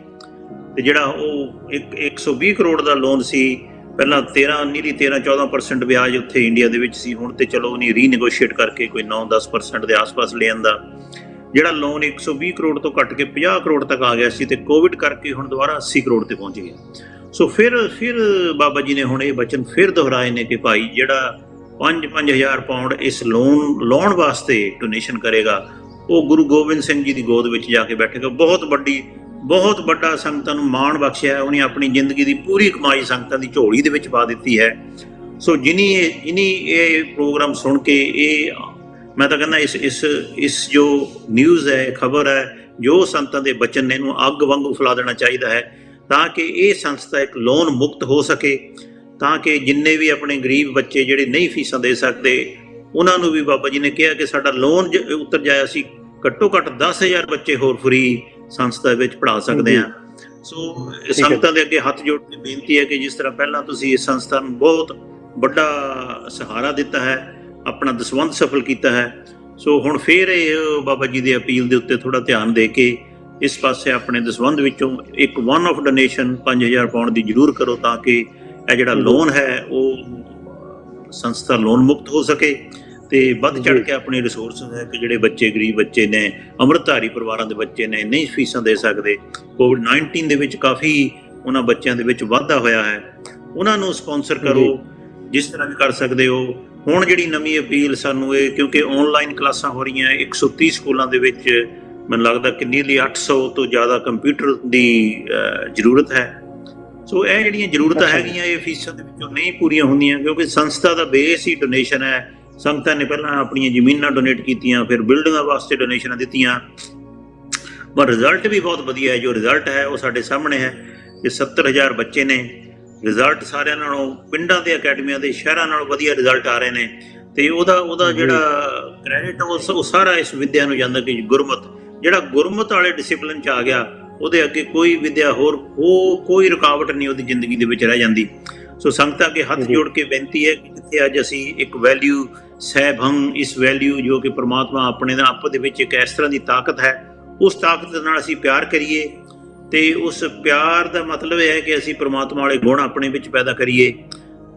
ਤੇ ਜਿਹੜਾ ਉਹ 120 ਕਰੋੜ ਦਾ ਲੋਨ ਸੀ, ਪਹਿਲਾਂ 13-14% ਵਿਆਜ ਉੱਥੇ ਇੰਡੀਆ ਦੇ ਵਿੱਚ ਸੀ, ਹੁਣ ਤੇ ਚਲੋ ਉਹਨੇ ਰੀਨੈਗੋਸ਼ੀਏਟ ਕਰਕੇ ਕੋਈ 9-10% ਦੇ ਆਸ-ਪਾਸ ਲੈ ਆਂਦਾ। ਜਿਹੜਾ ਲੋਨ 120 ਕਰੋੜ ਤੋਂ ਘੱਟ ਕੇ 50 ਕਰੋੜ ਤੱਕ ਆ ਗਿਆ ਸੀ ਤੇ ਕੋਵਿਡ ਕਰਕੇ ਹੁਣ ਦੁਬਾਰਾ 80 ਕਰੋੜ ਤੇ ਪਹੁੰਚ ਗਿਆ। ਸੋ ਫਿਰ ਬਾਬਾ ਜੀ ਨੇ ਹੁਣ ਇਹ ਬਚਨ ਫਿਰ ਦੁਹਰਾਏ ਨੇ ਕਿ ਭਾਈ ਜਿਹੜਾ 5-5000 ਪਾਉਂਡ ਇਸ ਲੋਨ ਲਾਉਣ ਵਾਸਤੇ ਡੋਨੇਸ਼ਨ ਕਰੇਗਾ, ਉਹ ਗੁਰੂ ਗੋਬਿੰਦ ਸਿੰਘ ਜੀ ਦੀ ਗੋਦ ਵਿੱਚ ਜਾ ਕੇ ਬੈਠੇਗਾ। ਬਹੁਤ ਵੱਡਾ ਸੰਗਤਾਂ ਨੂੰ ਮਾਣ ਬਖਸ਼ਿਆ। ਉਹਨੇ ਆਪਣੀ ਜ਼ਿੰਦਗੀ ਦੀ ਪੂਰੀ ਕਮਾਈ ਸੰਗਤਾਂ ਦੀ ਝੋਲੀ ਦੇ ਵਿੱਚ ਪਾ ਦਿੱਤੀ ਹੈ। ਸੋ ਜਿਨੀ ਇਹ ਪ੍ਰੋਗਰਾਮ ਸੁਣ ਕੇ ਮੈਂ ਤਾਂ ਕਹਿੰਦਾ ਇਸ ਜੋ ਨਿਊਜ਼ ਹੈ, ਖਬਰ ਹੈ, ਜੋ ਸੰਤਾਂ ਦੇ ਬਚਨ ਨੇ, ਇਹਨੂੰ ਅੱਗ ਵਾਂਗੂ ਫੈਲਾ ਦੇਣਾ ਚਾਹੀਦਾ ਹੈ ਤਾਂ ਕਿ ਇਹ ਸੰਸਥਾ ਇੱਕ ਲੋਨ ਮੁਕਤ ਹੋ ਸਕੇ, ਤਾਂ ਕਿ ਜਿੰਨੇ ਵੀ ਆਪਣੇ ਗਰੀਬ ਬੱਚੇ ਜਿਹੜੇ ਨਹੀਂ ਫੀਸਾਂ ਦੇ ਸਕਦੇ ਉਹਨਾਂ ਨੂੰ ਵੀ ਬਾਬਾ ਜੀ ਨੇ ਕਿਹਾ ਕਿ ਸਾਡਾ ਲੋਨ ਉਤਰ ਜਾਇਆ, ਅਸੀਂ ਘੱਟੋ ਘੱਟ 10,000 ਬੱਚੇ ਹੋਰ ਫਰੀ ਸੰਸਥਾ ਵਿੱਚ ਪੜ੍ਹਾ ਸਕਦੇ ਹਾਂ। ਸੋ ਸੰਗਤਾਂ ਦੇ ਅੱਗੇ ਹੱਥ ਜੋੜ ਕੇ ਬੇਨਤੀ ਹੈ ਕਿ ਜਿਸ ਤਰ੍ਹਾਂ ਪਹਿਲਾਂ ਤੁਸੀਂ ਇਸ ਸੰਸਥਾ ਨੂੰ ਬਹੁਤ ਵੱਡਾ ਸਹਾਰਾ ਦਿੱਤਾ ਹੈ, ਆਪਣਾ ਦਸਵੰਧ ਸਫਲ ਕੀਤਾ ਹੈ, ਸੋ ਹੁਣ ਫਿਰ ਇਹ ਬਾਬਾ ਜੀ ਦੀ ਅਪੀਲ ਦੇ ਉੱਤੇ ਥੋੜਾ ਧਿਆਨ ਦੇ ਕੇ ਇਸ ਪਾਸੇ ਆਪਣੇ ਦਸਵੰਧ ਵਿੱਚੋਂ ਇੱਕ ਵਨ ਆਫ ਡੋਨੇਸ਼ਨ 5000 ਪਾਉਂਡ ਦੀ ਜ਼ਰੂਰ ਕਰੋ, ਤਾਂ ਕਿ ਇਹ ਜਿਹੜਾ ਲੋਨ ਹੈ ਉਹ ਸੰਸਥਾ ਲੋਨ ਮੁਕਤ ਹੋ ਸਕੇ ਤੇ ਵੱਧ ਚੜ ਕੇ ਆਪਣੇ ਰਿਸੋਰਸਿਸ ਹੈ ਕਿ ਜਿਹੜੇ ਬੱਚੇ ਗਰੀਬ ਬੱਚੇ ਨੇ, ਅੰਮ੍ਰਿਤਧਾਰੀ ਪਰਿਵਾਰਾਂ ਦੇ ਬੱਚੇ ਨੇ, ਨਹੀਂ ਫੀਸਾਂ ਦੇ ਸਕਦੇ, ਕੋਵਿਡ-19 ਦੇ ਵਿੱਚ ਕਾਫੀ ਉਹਨਾਂ ਬੱਚਿਆਂ ਦੇ ਵਿੱਚ ਵਾਧਾ ਹੋਇਆ ਹੈ, ਉਹਨਾਂ ਨੂੰ ਸਪਾਂਸਰ ਕਰੋ ਜਿਸ ਤਰ੍ਹਾਂ ਵੀ ਕਰ ਸਕਦੇ ਹੋ। ਹੁਣ ਜਿਹੜੀ ਨਵੀਂ ਅਪੀਲ ਸਾਨੂੰ ਇਹ, ਕਿਉਂਕਿ ਆਨਲਾਈਨ ਕਲਾਸਾਂ ਹੋ ਰਹੀਆਂ 130 ਸਕੂਲਾਂ ਦੇ ਵਿੱਚ, ਮੈਨੂੰ ਲੱਗਦਾ ਕਿ ਨੀਅਰਲੀ 800 ਤੋਂ ਜ਼ਿਆਦਾ ਕੰਪਿਊਟਰ ਦੀ ਜ਼ਰੂਰਤ ਹੈ। ਸੋ ਇਹ ਜਿਹੜੀਆਂ ਜ਼ਰੂਰਤਾਂ ਹੈਗੀਆਂ ਇਹ ਫੀਸਾਂ ਦੇ ਵਿੱਚੋਂ ਨਹੀਂ ਪੂਰੀਆਂ ਹੁੰਦੀਆਂ, ਕਿਉਂਕਿ ਸੰਸਥਾ ਦਾ ਬੇਸ ਹੀ ਡੋਨੇਸ਼ਨ ਹੈ। ਸੰਗਤਾਂ ਨੇ ਪਹਿਲਾਂ ਆਪਣੀਆਂ ਜ਼ਮੀਨਾਂ ਡੋਨੇਟ ਕੀਤੀਆਂ, ਫਿਰ ਬਿਲਡਿੰਗਾਂ ਵਾਸਤੇ ਡੋਨੇਸ਼ਨਾਂ ਦਿੱਤੀਆਂ, ਪਰ ਰਿਜ਼ਲਟ ਵੀ ਬਹੁਤ ਵਧੀਆ ਹੈ। ਜੋ ਰਿਜ਼ਲਟ ਹੈ ਉਹ ਸਾਡੇ ਸਾਹਮਣੇ ਹੈ ਕਿ 70,000 ਬੱਚੇ ਨੇ, ਰਿਜ਼ਲਟ ਸਾਰਿਆਂ ਨਾਲੋਂ ਪਿੰਡਾਂ ਦੇ ਅਕੈਡਮੀਆਂ ਦੇ ਸ਼ਹਿਰਾਂ ਨਾਲੋਂ ਵਧੀਆ ਰਿਜ਼ਲਟ ਆ ਰਹੇ ਨੇ। ਤੇ ਉਹਦਾ ਜਿਹੜਾ ਕ੍ਰੈਡਿਟ ਉਹ ਸਾਰਾ ਇਸ ਵਿੱਦਿਆ ਨੂੰ ਜਾਂਦਾ ਕਿ ਜਿਹੜਾ ਗੁਰਮਤ ਵਾਲੇ ਡਿਸਿਪਲਿਨ 'ਚ ਆ ਗਿਆ, ਉਹਦੇ ਅੱਗੇ ਕੋਈ ਵਿੱਦਿਆ ਹੋਰ ਕੋਈ ਰੁਕਾਵਟ ਨਹੀਂ ਉਹਦੀ ਜ਼ਿੰਦਗੀ ਦੇ ਵਿੱਚ ਰਹਿ ਜਾਂਦੀ। ਸੋ ਸੰਗਤਾਂ ਅੱਗੇ ਹੱਥ ਜੋੜ ਕੇ ਬੇਨਤੀ ਹੈ ਕਿ ਜਿੱਥੇ ਅੱਜ ਅਸੀਂ ਇੱਕ ਵੈਲਿਊ ਸਹਿਭੰਗ, ਇਸ ਵੈਲਿਊ ਜੋ ਕਿ ਪ੍ਰਮਾਤਮਾ ਆਪਣੇ ਆਪ ਦੇ ਵਿੱਚ ਇੱਕ ਇਸ ਤਰ੍ਹਾਂ ਦੀ ਤਾਕਤ ਹੈ, ਉਸ ਤਾਕਤ ਨਾਲ ਅਸੀਂ ਪਿਆਰ ਕਰੀਏ। ਤੇ ਉਸ ਪਿਆਰ ਦਾ ਮਤਲਬ ਇਹ ਹੈ ਕਿ ਅਸੀਂ ਪ੍ਰਮਾਤਮਾ ਵਾਲੇ ਗੁਣ ਆਪਣੇ ਵਿੱਚ ਪੈਦਾ ਕਰੀਏ,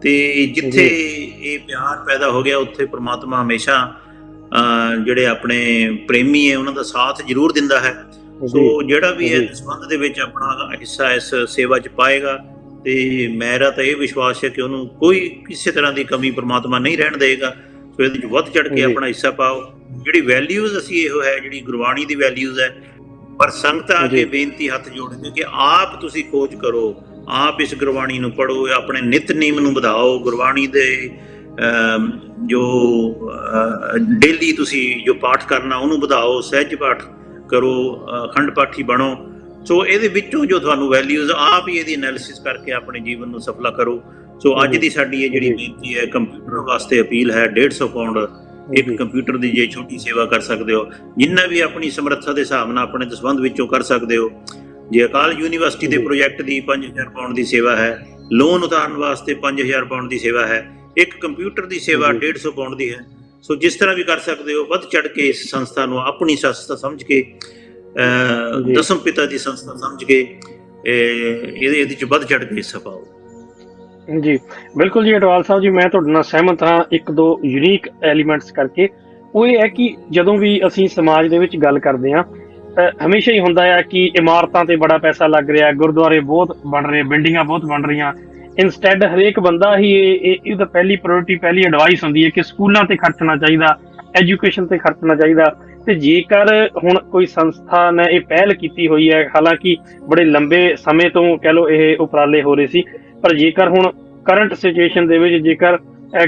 ਤੇ ਜਿੱਥੇ ਇਹ ਪਿਆਰ ਪੈਦਾ ਹੋ ਗਿਆ ਉੱਥੇ ਪ੍ਰਮਾਤਮਾ ਹਮੇਸ਼ਾ ਜਿਹੜੇ ਆਪਣੇ ਪ੍ਰੇਮੀ ਹੈ ਉਹਨਾਂ ਦਾ ਸਾਥ ਜ਼ਰੂਰ ਦਿੰਦਾ ਹੈ। ਸੋ ਜਿਹੜਾ ਵੀ ਇਸ ਸੰਬੰਧ ਦੇ ਵਿੱਚ ਆਪਣਾ ਹਿੱਸਾ ਇਸ ਸੇਵਾ 'ਚ ਪਾਏਗਾ, ਤੇ ਮੇਰਾ ਤਾਂ ਇਹ ਵਿਸ਼ਵਾਸ ਹੈ ਕਿ ਉਹਨੂੰ ਕੋਈ ਕਿਸੇ ਤਰ੍ਹਾਂ ਦੀ ਕਮੀ ਪ੍ਰਮਾਤਮਾ ਨਹੀਂ ਰਹਿਣ ਦੇਗਾ। ਸੋ ਇਹਦੇ 'ਚ ਵੱਧ ਚੜ ਕੇ ਆਪਣਾ ਹਿੱਸਾ ਪਾਓ। ਜਿਹੜੀ ਵੈਲਿਊਜ਼ ਅਸੀਂ ਇਹੋ ਹੈ, ਜਿਹੜੀ ਗੁਰਬਾਣੀ ਦੀ ਵੈਲਿਊਜ਼ ਹੈ, ਪਰ ਸੰਗਤਾਂ ਅੱਗੇ ਬੇਨਤੀ ਹੱਥ ਜੋੜਦੇ ਕਿ ਆਪ ਤੁਸੀਂ ਖੋਜ ਕਰੋ, ਆਪ ਇਸ ਗੁਰਬਾਣੀ ਨੂੰ ਪੜ੍ਹੋ, ਆਪਣੇ ਨਿਤਨੇਮ ਨੂੰ ਵਧਾਓ, ਗੁਰਬਾਣੀ ਦੇ ਜੋ ਡੇਲੀ ਤੁਸੀਂ ਜੋ ਪਾਠ ਕਰਨਾ ਉਹਨੂੰ ਵਧਾਓ, ਸਹਿਜ ਪਾਠ ਕਰੋ, ਅਖੰਡ ਪਾਠੀ ਬਣੋ। ਸੋ ਇਹਦੇ ਵਿੱਚੋਂ ਜੋ ਤੁਹਾਨੂੰ ਵੈਲਿਊਜ਼, ਆਪ ਹੀ ਇਹਦੀ ਐਨਾਲਿਸਿਸ ਕਰਕੇ ਆਪਣੇ ਜੀਵਨ ਨੂੰ ਸਫਲਾ ਕਰੋ। ਸੋ ਅੱਜ ਦੀ ਸਾਡੀ ਇਹ ਜਿਹੜੀ ਬੇਨਤੀ ਹੈ, ਕੰਪਿਊਟਰ ਵਾਸਤੇ ਅਪੀਲ ਹੈ 150 ਪਾਉਂਡ ਇੱਕ ਕੰਪਿਊਟਰ ਦੀ ਜੇ ਛੋਟੀ ਸੇਵਾ ਕਰ ਸਕਦੇ ਹੋ, ਜਿੰਨਾ ਵੀ ਆਪਣੀ ਸਮਰੱਥਾ ਦੇ ਹਿਸਾਬ ਨਾਲ ਆਪਣੇ ਦਸਵੰਧ ਵਿੱਚੋਂ ਕਰ ਸਕਦੇ ਹੋ। ਜੇ ਅਕਾਲ ਯੂਨੀਵਰਸਿਟੀ ਦੇ ਪ੍ਰੋਜੈਕਟ ਦੀ 5000 ਪਾਉਂਡ ਦੀ ਸੇਵਾ ਹੈ, ਲੋਨ ਉਤਾਰਨ ਵਾਸਤੇ 5000 ਪਾਉਂਡ ਦੀ ਸੇਵਾ ਹੈ, ਇੱਕ ਕੰਪਿਊਟਰ ਦੀ ਸੇਵਾ 150 ਪਾਉਂਡ ਦੀ ਹੈ। ਸੋ ਜਿਸ ਤਰ੍ਹਾਂ ਵੀ ਕਰ ਸਕਦੇ ਹੋ, ਵੱਧ ਚੜ ਕੇ ਇਸ ਸੰਸਥਾ ਨੂੰ ਆਪਣੀ ਸੰਸਥਾ ਸਮਝ ਕੇ, ਦਸਮ ਪਿਤਾ ਦੀ ਸੰਸਥਾ ਸਮਝ ਕੇ ਇਹਦੇ ਚ ਵੱਧ ਚੜ ਕੇ ਹਿੱਸਾ ਪਾਓ। ਜੀ ਬਿਲਕੁਲ ਜੀ ਅਟਵਾਲ ਸਾਹਿਬ ਜੀ, ਮੈਂ ਤੁਹਾਡੇ ਨਾਲ ਸਹਿਮਤ ਹਾਂ ਇੱਕ ਦੋ ਯੂਨੀਕ ਐਲੀਮੈਂਟਸ ਕਰਕੇ। ਉਹ ਇਹ ਹੈ ਕਿ ਜਦੋਂ ਵੀ ਅਸੀਂ ਸਮਾਜ ਦੇ ਵਿੱਚ ਗੱਲ ਕਰਦੇ ਹਾਂ, ਹਮੇਸ਼ਾ ਹੀ ਹੁੰਦਾ ਹੈ ਕਿ ਇਮਾਰਤਾਂ ਤੇ ਬੜਾ ਪੈਸਾ ਲੱਗ ਰਿਹਾ, ਗੁਰਦੁਆਰੇ ਬਹੁਤ ਬਣ ਰਹੇ, ਬਿਲਡਿੰਗਾਂ ਬਹੁਤ ਬਣ ਰਹੀਆਂ। ਇੰਸਟੈਡ ਹਰੇਕ ਬੰਦਾ ਹੀ ਇਹਦਾ ਪਹਿਲੀ ਪ੍ਰਾਇੋਰਟੀ, ਪਹਿਲੀ ਐਡਵਾਈਸ ਹੁੰਦੀ ਹੈ ਕਿ ਸਕੂਲਾਂ ਤੇ ਖਰਚਣਾ ਚਾਹੀਦਾ, ਐਜੂਕੇਸ਼ਨ ਤੇ ਖਰਚਣਾ ਚਾਹੀਦਾ। ਤੇ ਜੇਕਰ ਹੁਣ ਕੋਈ ਸੰਸਥਾ ਨੇ ਇਹ ਪਹਿਲ ਕੀਤੀ ਹੋਈ ਹੈ, ਹਾਲਾਂਕਿ ਬੜੇ ਲੰਬੇ ਸਮੇਂ ਤੋਂ ਕਹਿ ਲਓ ਇਹ ਉਪਰਾਲੇ ਹੋ ਰਹੇ ਸੀ, ਪਰ ਜੇਕਰ ਹੁਣ ਕਰੰਟ ਸਿਚੁਏਸ਼ਨ ਦੇ ਵਿੱਚ ਜੇਕਰ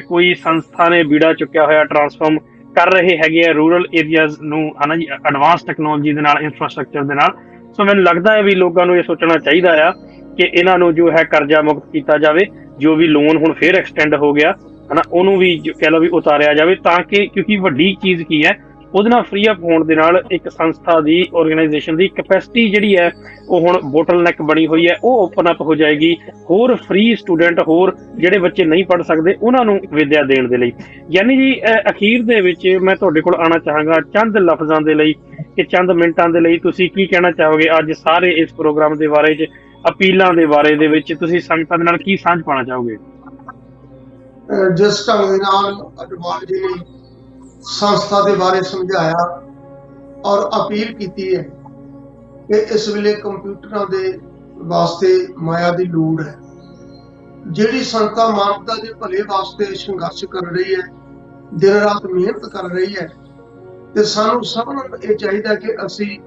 ਕੋਈ ਸੰਸਥਾ ਨੇ ਬੀੜਾ ਚੁੱਕਿਆ ਹੋਇਆ, ਟਰਾਂਸਫਾਰਮ ਕਰ ਰਹੇ ਹੈਗੇ ਆ ਰੂਰਲ ਏਰੀਆਜ਼ ਨੂੰ, ਹਨਾ ਜੀ, ਐਡਵਾਂਸ ਟੈਕਨੋਲੋਜੀ ਦੇ ਨਾਲ, ਇੰਫਰਾਸਟ੍ਰਕਚਰ ਦੇ ਨਾਲ। ਸੋ ਮੈਨੂੰ ਲੱਗਦਾ ਹੈ ਵੀ ਲੋਕਾਂ ਨੂੰ ਇਹ ਸੋਚਣਾ ਚਾਹੀਦਾ ਆ ਕਿ ਇਹਨਾਂ ਨੂੰ ਜੋ ਹੈ ਕਰਜ਼ਾ ਮੁਕਤ ਕੀਤਾ ਜਾਵੇ, ਜੋ ਵੀ ਲੋਨ ਹੁਣ ਫੇਰ ਐਕਸਟੈਂਡ ਹੋ ਗਿਆ ਹਨਾ, ਉਹਨੂੰ ਵੀ ਕਹਿ ਲਓ ਵੀ ਉਤਾਰਿਆ ਜਾਵੇ, ਤਾਂ ਕਿ ਕਿਉਂਕਿ ਵੱਡੀ ਚੀਜ਼ ਕੀ ਹੈ, ਉਹਦੇ ਨਾਲ ਫ੍ਰੀ ਅਪ ਹੋਣ ਦੇ ਨਾਲ ਇੱਕ ਸੰਸਥਾ ਦੀ, ਆਰਗੇਨਾਈਜੇਸ਼ਨ ਦੀ ਕੈਪੈਸਿਟੀ ਜਿਹੜੀ ਹੈ ਉਹ ਹੁਣ ਬੋਟਲਨੈਕ ਬਣੀ ਹੋਈ ਹੈ, ਉਹ ਓਪਨ ਅਪ ਹੋ ਜਾਏਗੀ। ਹੋਰ ਫ੍ਰੀ ਸਟੂਡੈਂਟ, ਹੋਰ ਜਿਹੜੇ ਬੱਚੇ ਨਹੀਂ ਪੜ੍ਹ ਸਕਦੇ, ਉਹਨਾਂ ਨੂੰ ਵਿੱਦਿਆ ਦੇਣ ਦੇ ਲਈ। ਯਾਨੀ ਜੀ ਅਖੀਰ ਦੇ ਵਿੱਚ ਮੈਂ ਤੁਹਾਡੇ ਕੋਲ ਆਉਣਾ ਚਾਹਾਂਗਾ ਚੰਦ ਲਫ਼ਜ਼ਾਂ ਦੇ ਲਈ, ਕਿ ਚੰਦ ਮਿੰਟਾਂ ਦੇ ਲਈ ਤੁਸੀਂ ਕੀ ਕਹਿਣਾ ਚਾਹੋਗੇ ਅੱਜ ਸਾਰੇ ਇਸ ਪ੍ਰੋਗਰਾਮ ਦੇ ਬਾਰੇ 'ਚ, ਅਪੀਲਾਂ ਦੇ ਬਾਰੇ ਦੇ ਵਿੱਚ ਤੁਸੀਂ ਸੰਗਤਾਂ ਦੇ ਨਾਲ ਕੀ ਸਾਂਝ ਪਾਉਣਾ ਚਾਹੋਗੇ? ਜਿਸ ਢੰਗ ਦੇ ਨਾਲ ਅਟਵਾਲ ਜੀ ਨੇ ਸੰਸਥਾ ਦੇ ਬਾਰੇ ਸਮਝਾਇਆ ਔਰ ਅਪੀਲ ਕੀਤੀ ਹੈ ਕਿ ਇਸ ਵੇਲੇ ਕੰਪਿਊਟਰਾਂ ਦੇ ਵਾਸਤੇ ਮਾਇਆ ਦੀ ਲੋੜ ਹੈ। ਜਿਹੜੀ ਸੰਸਥਾ ਮਾਨਵਤਾ ਦੇ ਭਲੇ ਵਾਸਤੇ ਸੰਘਰਸ਼ ਕਰ ਰਹੀ ਹੈ, ਦਿਨ ਰਾਤ ਮਿਹਨਤ ਕਰ ਰਹੀ ਹੈ, ਤੇ ਸਾਨੂੰ ਸਭ ਨੂੰ ਇਹ ਚਾਹੀਦਾ ਕਿ ਅਸੀਂ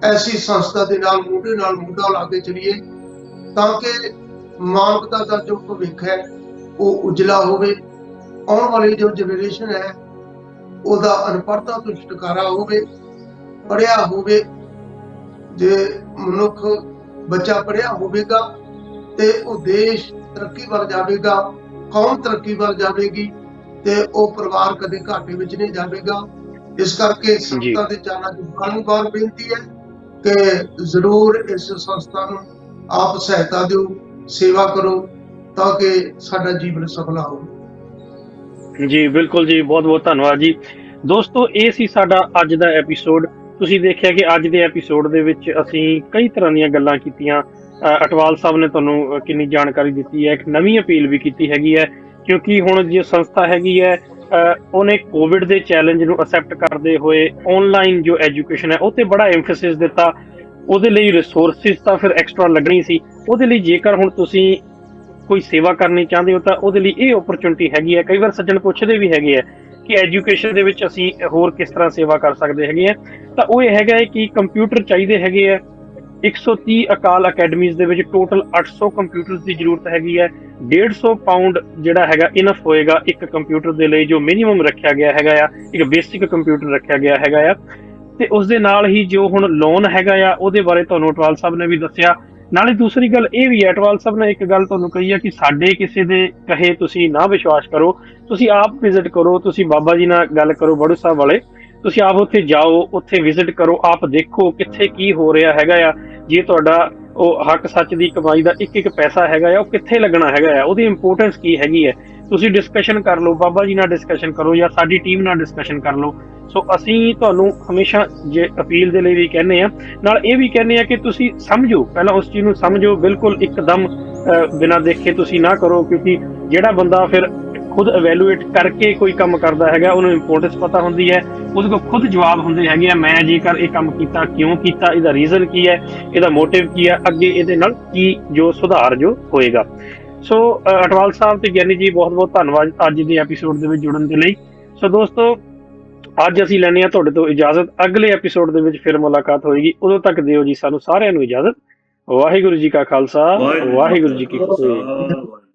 ਐਸੀ ਸੰਸਥਾ ਦੇ ਨਾਲ ਮੋਢਾ ਲਾ ਕੇ ਚੱਲੀਏ, ਤਾਂ ਕਿ ਮਾਨਵਤਾ ਦਾ ਜੋ ਭਵਿੱਖ ਹੈ ਉਹ ਉਜਲਾ ਹੋਵੇ। ਆਉਣ ਵਾਲੀ ਜੋ ਜਨਰੇਸ਼ਨ ਹੈ ਉਹਦਾ ਅਨਪੜ੍ਹਤਾ ਤੋਂ ਛੁਟਕਾਰਾ ਹੋਵੇ, ਪੜ੍ਹਿਆ ਹੋਵੇ। ਜੇ ਮਨੁੱਖ ਬੱਚਾ ਪੜ੍ਹਿਆ ਹੋਵੇਗਾ ਤੇ ਉਹ ਦੇਸ਼ ਤਰੱਕੀ ਵੱਲ ਜਾਵੇਗਾ, ਕੌਮ ਤਰੱਕੀ ਵੱਲ ਜਾਵੇਗੀ, ਤੇ ਉਹ ਪਰਿਵਾਰ ਕਦੇ ਘਾਟੇ ਵਿੱਚ ਨਹੀਂ ਜਾਵੇਗਾ। ਇਸ ਕਰਕੇ ਸੰਸਥਾ ਦੇ ਚਾਲਾਂ ਦੀ ਬਾਰ-ਬਾਰ ਬੇਨਤੀ ਹੈ ਕਿ ਜ਼ਰੂਰ ਇਸ ਸੰਸਥਾ ਨੂੰ ਆਪ ਸਹਾਇਤਾ ਦਿਓ, ਸੇਵਾ ਕਰੋ, ਤਾਂ ਕਿ ਸਾਡਾ ਜੀਵਨ ਸਫਲ ਹੋਵੇ। ਜੀ ਬਿਲਕੁਲ ਜੀ, ਬਹੁਤ ਬਹੁਤ ਧੰਨਵਾਦ ਜੀ। ਦੋਸਤੋ, ਇਹ ਸੀ ਸਾਡਾ ਅੱਜ ਦਾ ਐਪੀਸੋਡ। ਤੁਸੀਂ ਦੇਖਿਆ ਕਿ ਅੱਜ ਦੇ ਐਪੀਸੋਡ ਦੇ ਵਿੱਚ ਅਸੀਂ ਕਈ ਤਰ੍ਹਾਂ ਦੀਆਂ ਗੱਲਾਂ ਕੀਤੀਆਂ। ਅਟਵਾਲ ਸਾਹਿਬ ਨੇ ਤੁਹਾਨੂੰ ਕਿੰਨੀ ਜਾਣਕਾਰੀ ਦਿੱਤੀ ਹੈ, ਇੱਕ ਨਵੀਂ ਅਪੀਲ ਵੀ ਕੀਤੀ ਹੈਗੀ ਹੈ, ਕਿਉਂਕਿ ਹੁਣ ਜੋ ਸੰਸਥਾ ਹੈਗੀ ਹੈ ਉਹਨੇ ਕੋਵਿਡ ਦੇ ਚੈਲੰਜ ਨੂੰ ਅਸੈਪਟ ਕਰਦੇ ਹੋਏ ਆਨਲਾਈਨ ਜੋ ਐਜੂਕੇਸ਼ਨ ਹੈ ਉਹ ਤੇ ਬੜਾ ਐਮਫੈਸਿਸ ਦਿੱਤਾ। ਉਹਦੇ ਲਈ ਰਿਸੋਰਸਿਸ ਤਾਂ ਫਿਰ ਐਕਸਟਰਾ ਲੱਗਣੀ ਸੀ। ਉਹਦੇ ਲਈ ਜੇਕਰ ਹੁਣ ਤੁਸੀਂ ਕੋਈ ਸੇਵਾ ਕਰਨੀ ਚਾਹੁੰਦੇ ਹੋ ਤਾਂ ਉਹਦੇ ਲਈ ਇਹ ਓਪਰਚੁਨਿਟੀ ਹੈਗੀ ਹੈ। ਕਈ ਵਾਰ ਸੱਜਣ ਪੁੱਛਦੇ ਵੀ ਹੈਗੇ ਆ ਕਿ ਐਜੂਕੇਸ਼ਨ ਦੇ ਵਿੱਚ ਅਸੀਂ ਹੋਰ ਕਿਸ ਤਰ੍ਹਾਂ ਸੇਵਾ ਕਰ ਸਕਦੇ ਹੈਗੇ ਆ, ਤਾਂ ਉਹ ਇਹ ਹੈਗਾ ਹੈ ਕਿ ਕੰਪਿਊਟਰ ਚਾਹੀਦੇ ਹੈਗੇ ਆ। 130 ਅਕਾਲ ਅਕੈਡਮੀਜ਼ ਦੇ ਵਿੱਚ ਟੋਟਲ 800 ਕੰਪਿਊਟਰਸ ਦੀ ਜ਼ਰੂਰਤ ਹੈਗੀ ਹੈ। 150 ਪਾਉਂਡ ਜਿਹੜਾ ਹੈਗਾ ਇਨਫ ਹੋਏਗਾ ਇੱਕ ਕੰਪਿਊਟਰ ਦੇ ਲਈ, ਜੋ ਮਿਨੀਮਮ ਰੱਖਿਆ ਗਿਆ ਹੈਗਾ ਆ, ਇੱਕ ਬੇਸਿਕ ਕੰਪਿਊਟਰ ਰੱਖਿਆ ਗਿਆ ਹੈਗਾ ਆ। ਤੇ ਉਸ ਦੇ ਨਾਲ ਹੀ ਜੋ ਹੁਣ ਲੋਨ ਹੈਗਾ ਆ ਉਹਦੇ ਬਾਰੇ ਤੁਹਾਨੂੰ ਅਟਵਾਲ ਸਾਹਿਬ ਨੇ ਵੀ ਦੱਸਿਆ। ਨਾਲੇ ਦੂਸਰੀ ਗੱਲ ਇਹ ਵੀ ਹੈ, ਅਟਵਾਲ ਸਾਹਿਬ ਨੇ ਇੱਕ ਗੱਲ ਤੁਹਾਨੂੰ ਕਹੀ ਹੈ ਕਿ ਸਾਡੇ ਕਿਸੇ ਦੇ ਕਹੇ ਤੁਸੀਂ ਨਾ ਵਿਸ਼ਵਾਸ ਕਰੋ, ਤੁਸੀਂ ਆਪ ਵਿਜ਼ਿਟ ਕਰੋ, ਤੁਸੀਂ ਬਾਬਾ ਜੀ ਨਾਲ ਗੱਲ ਕਰੋ, ਬੜੂ ਸਾਹਿਬ ਵਾਲੇ, ਤੁਸੀਂ ਆਪ ਉੱਥੇ ਜਾਓ, ਉੱਥੇ ਵਿਜ਼ਿਟ ਕਰੋ, ਆਪ ਦੇਖੋ ਕਿੱਥੇ ਕੀ ਹੋ ਰਿਹਾ ਹੈਗਾ ਆ। ਜੇ ਤੁਹਾਡਾ ਉਹ ਹੱਕ ਸੱਚ ਦੀ ਕਮਾਈ ਦਾ ਇੱਕ ਇੱਕ ਪੈਸਾ ਹੈਗਾ ਆ, ਉਹ ਕਿੱਥੇ ਲੱਗਣਾ ਹੈਗਾ ਆ, ਉਹਦੀ ਇੰਪੋਰਟੈਂਸ ਕੀ ਹੈਗੀ ਹੈ, ਤੁਸੀਂ ਡਿਸਕਸ਼ਨ ਕਰ ਲਓ, ਬਾਬਾ ਜੀ ਨਾਲ ਡਿਸਕਸ਼ਨ ਕਰੋ ਜਾਂ ਸਾਡੀ ਟੀਮ ਨਾਲ ਡਿਸਕਸ਼ਨ ਕਰ ਲਓ। ਸੋ ਅਸੀਂ ਤੁਹਾਨੂੰ ਹਮੇਸ਼ਾ ਜੇ ਅਪੀਲ ਦੇ ਲਈ ਵੀ ਕਹਿੰਦੇ ਆ, ਨਾਲ ਇਹ ਵੀ ਕਹਿੰਦੇ ਆ ਕਿ ਤੁਸੀਂ ਸਮਝੋ, ਪਹਿਲਾਂ ਉਸ ਚੀਜ਼ ਨੂੰ ਸਮਝੋ, ਬਿਲਕੁਲ ਇੱਕਦਮ ਬਿਨਾਂ ਦੇਖੇ ਤੁਸੀਂ ਨਾ ਕਰੋ, ਕਿਉਂਕਿ ਜਿਹੜਾ ਬੰਦਾ ਫਿਰ ਖੁਦ ਇਵੈਲੂਏਟ ਕਰਕੇ ਕੋਈ ਕੰਮ ਕਰਦਾ ਹੈਗਾ ਉਹਨੂੰ ਇੰਪੋਰਟੈਂਸ ਪਤਾ ਹੁੰਦੀ ਹੈ, ਉਹਦੇ ਕੋਲ ਖੁਦ ਜਵਾਬ ਹੁੰਦੇ ਹੈਗੇ ਆ, ਮੈਂ ਜੇਕਰ ਇਹ ਕੰਮ ਕੀਤਾ ਕਿਉਂ ਕੀਤਾ, ਇਹਦਾ ਰੀਜ਼ਨ ਕੀ ਹੈ, ਇਹਦਾ ਮੋਟਿਵ ਕੀ ਹੈ, ਅੱਗੇ ਇਹਦੇ ਨਾਲ ਕੀ ਜੋ ਸੁਧਾਰ ਜੋ ਹੋਏਗਾ। ਸੋ ਅਟਵਾਲ ਸਾਹਿਬ ਤੇ ਗਿਆਨੀ ਜੀ ਬਹੁਤ ਬਹੁਤ ਧੰਨਵਾਦ ਅੱਜ ਦੇ ਐਪੀਸੋਡ ਦੇ ਵਿੱਚ ਜੁੜਨ ਦੇ ਲਈ। ਸੋ ਦੋਸਤੋ, ਅੱਜ ਅਸੀਂ ਲੈਂਦੇ ਹਾਂ ਤੁਹਾਡੇ ਤੋਂ ਇਜਾਜ਼ਤ। ਅਗਲੇ ਐਪੀਸੋਡ ਦੇ ਵਿੱਚ ਫਿਰ ਮੁਲਾਕਾਤ ਹੋਏਗੀ, ਉਦੋਂ ਤੱਕ ਦਿਓ ਜੀ ਸਾਨੂੰ ਸਾਰਿਆਂ ਨੂੰ ਇਜਾਜ਼ਤ। ਵਾਹਿਗੁਰੂ ਜੀ ਕਾ ਖਾਲਸਾ, ਵਾਹਿਗੁਰੂ ਜੀ ਕੀ ਫਤਿਹ।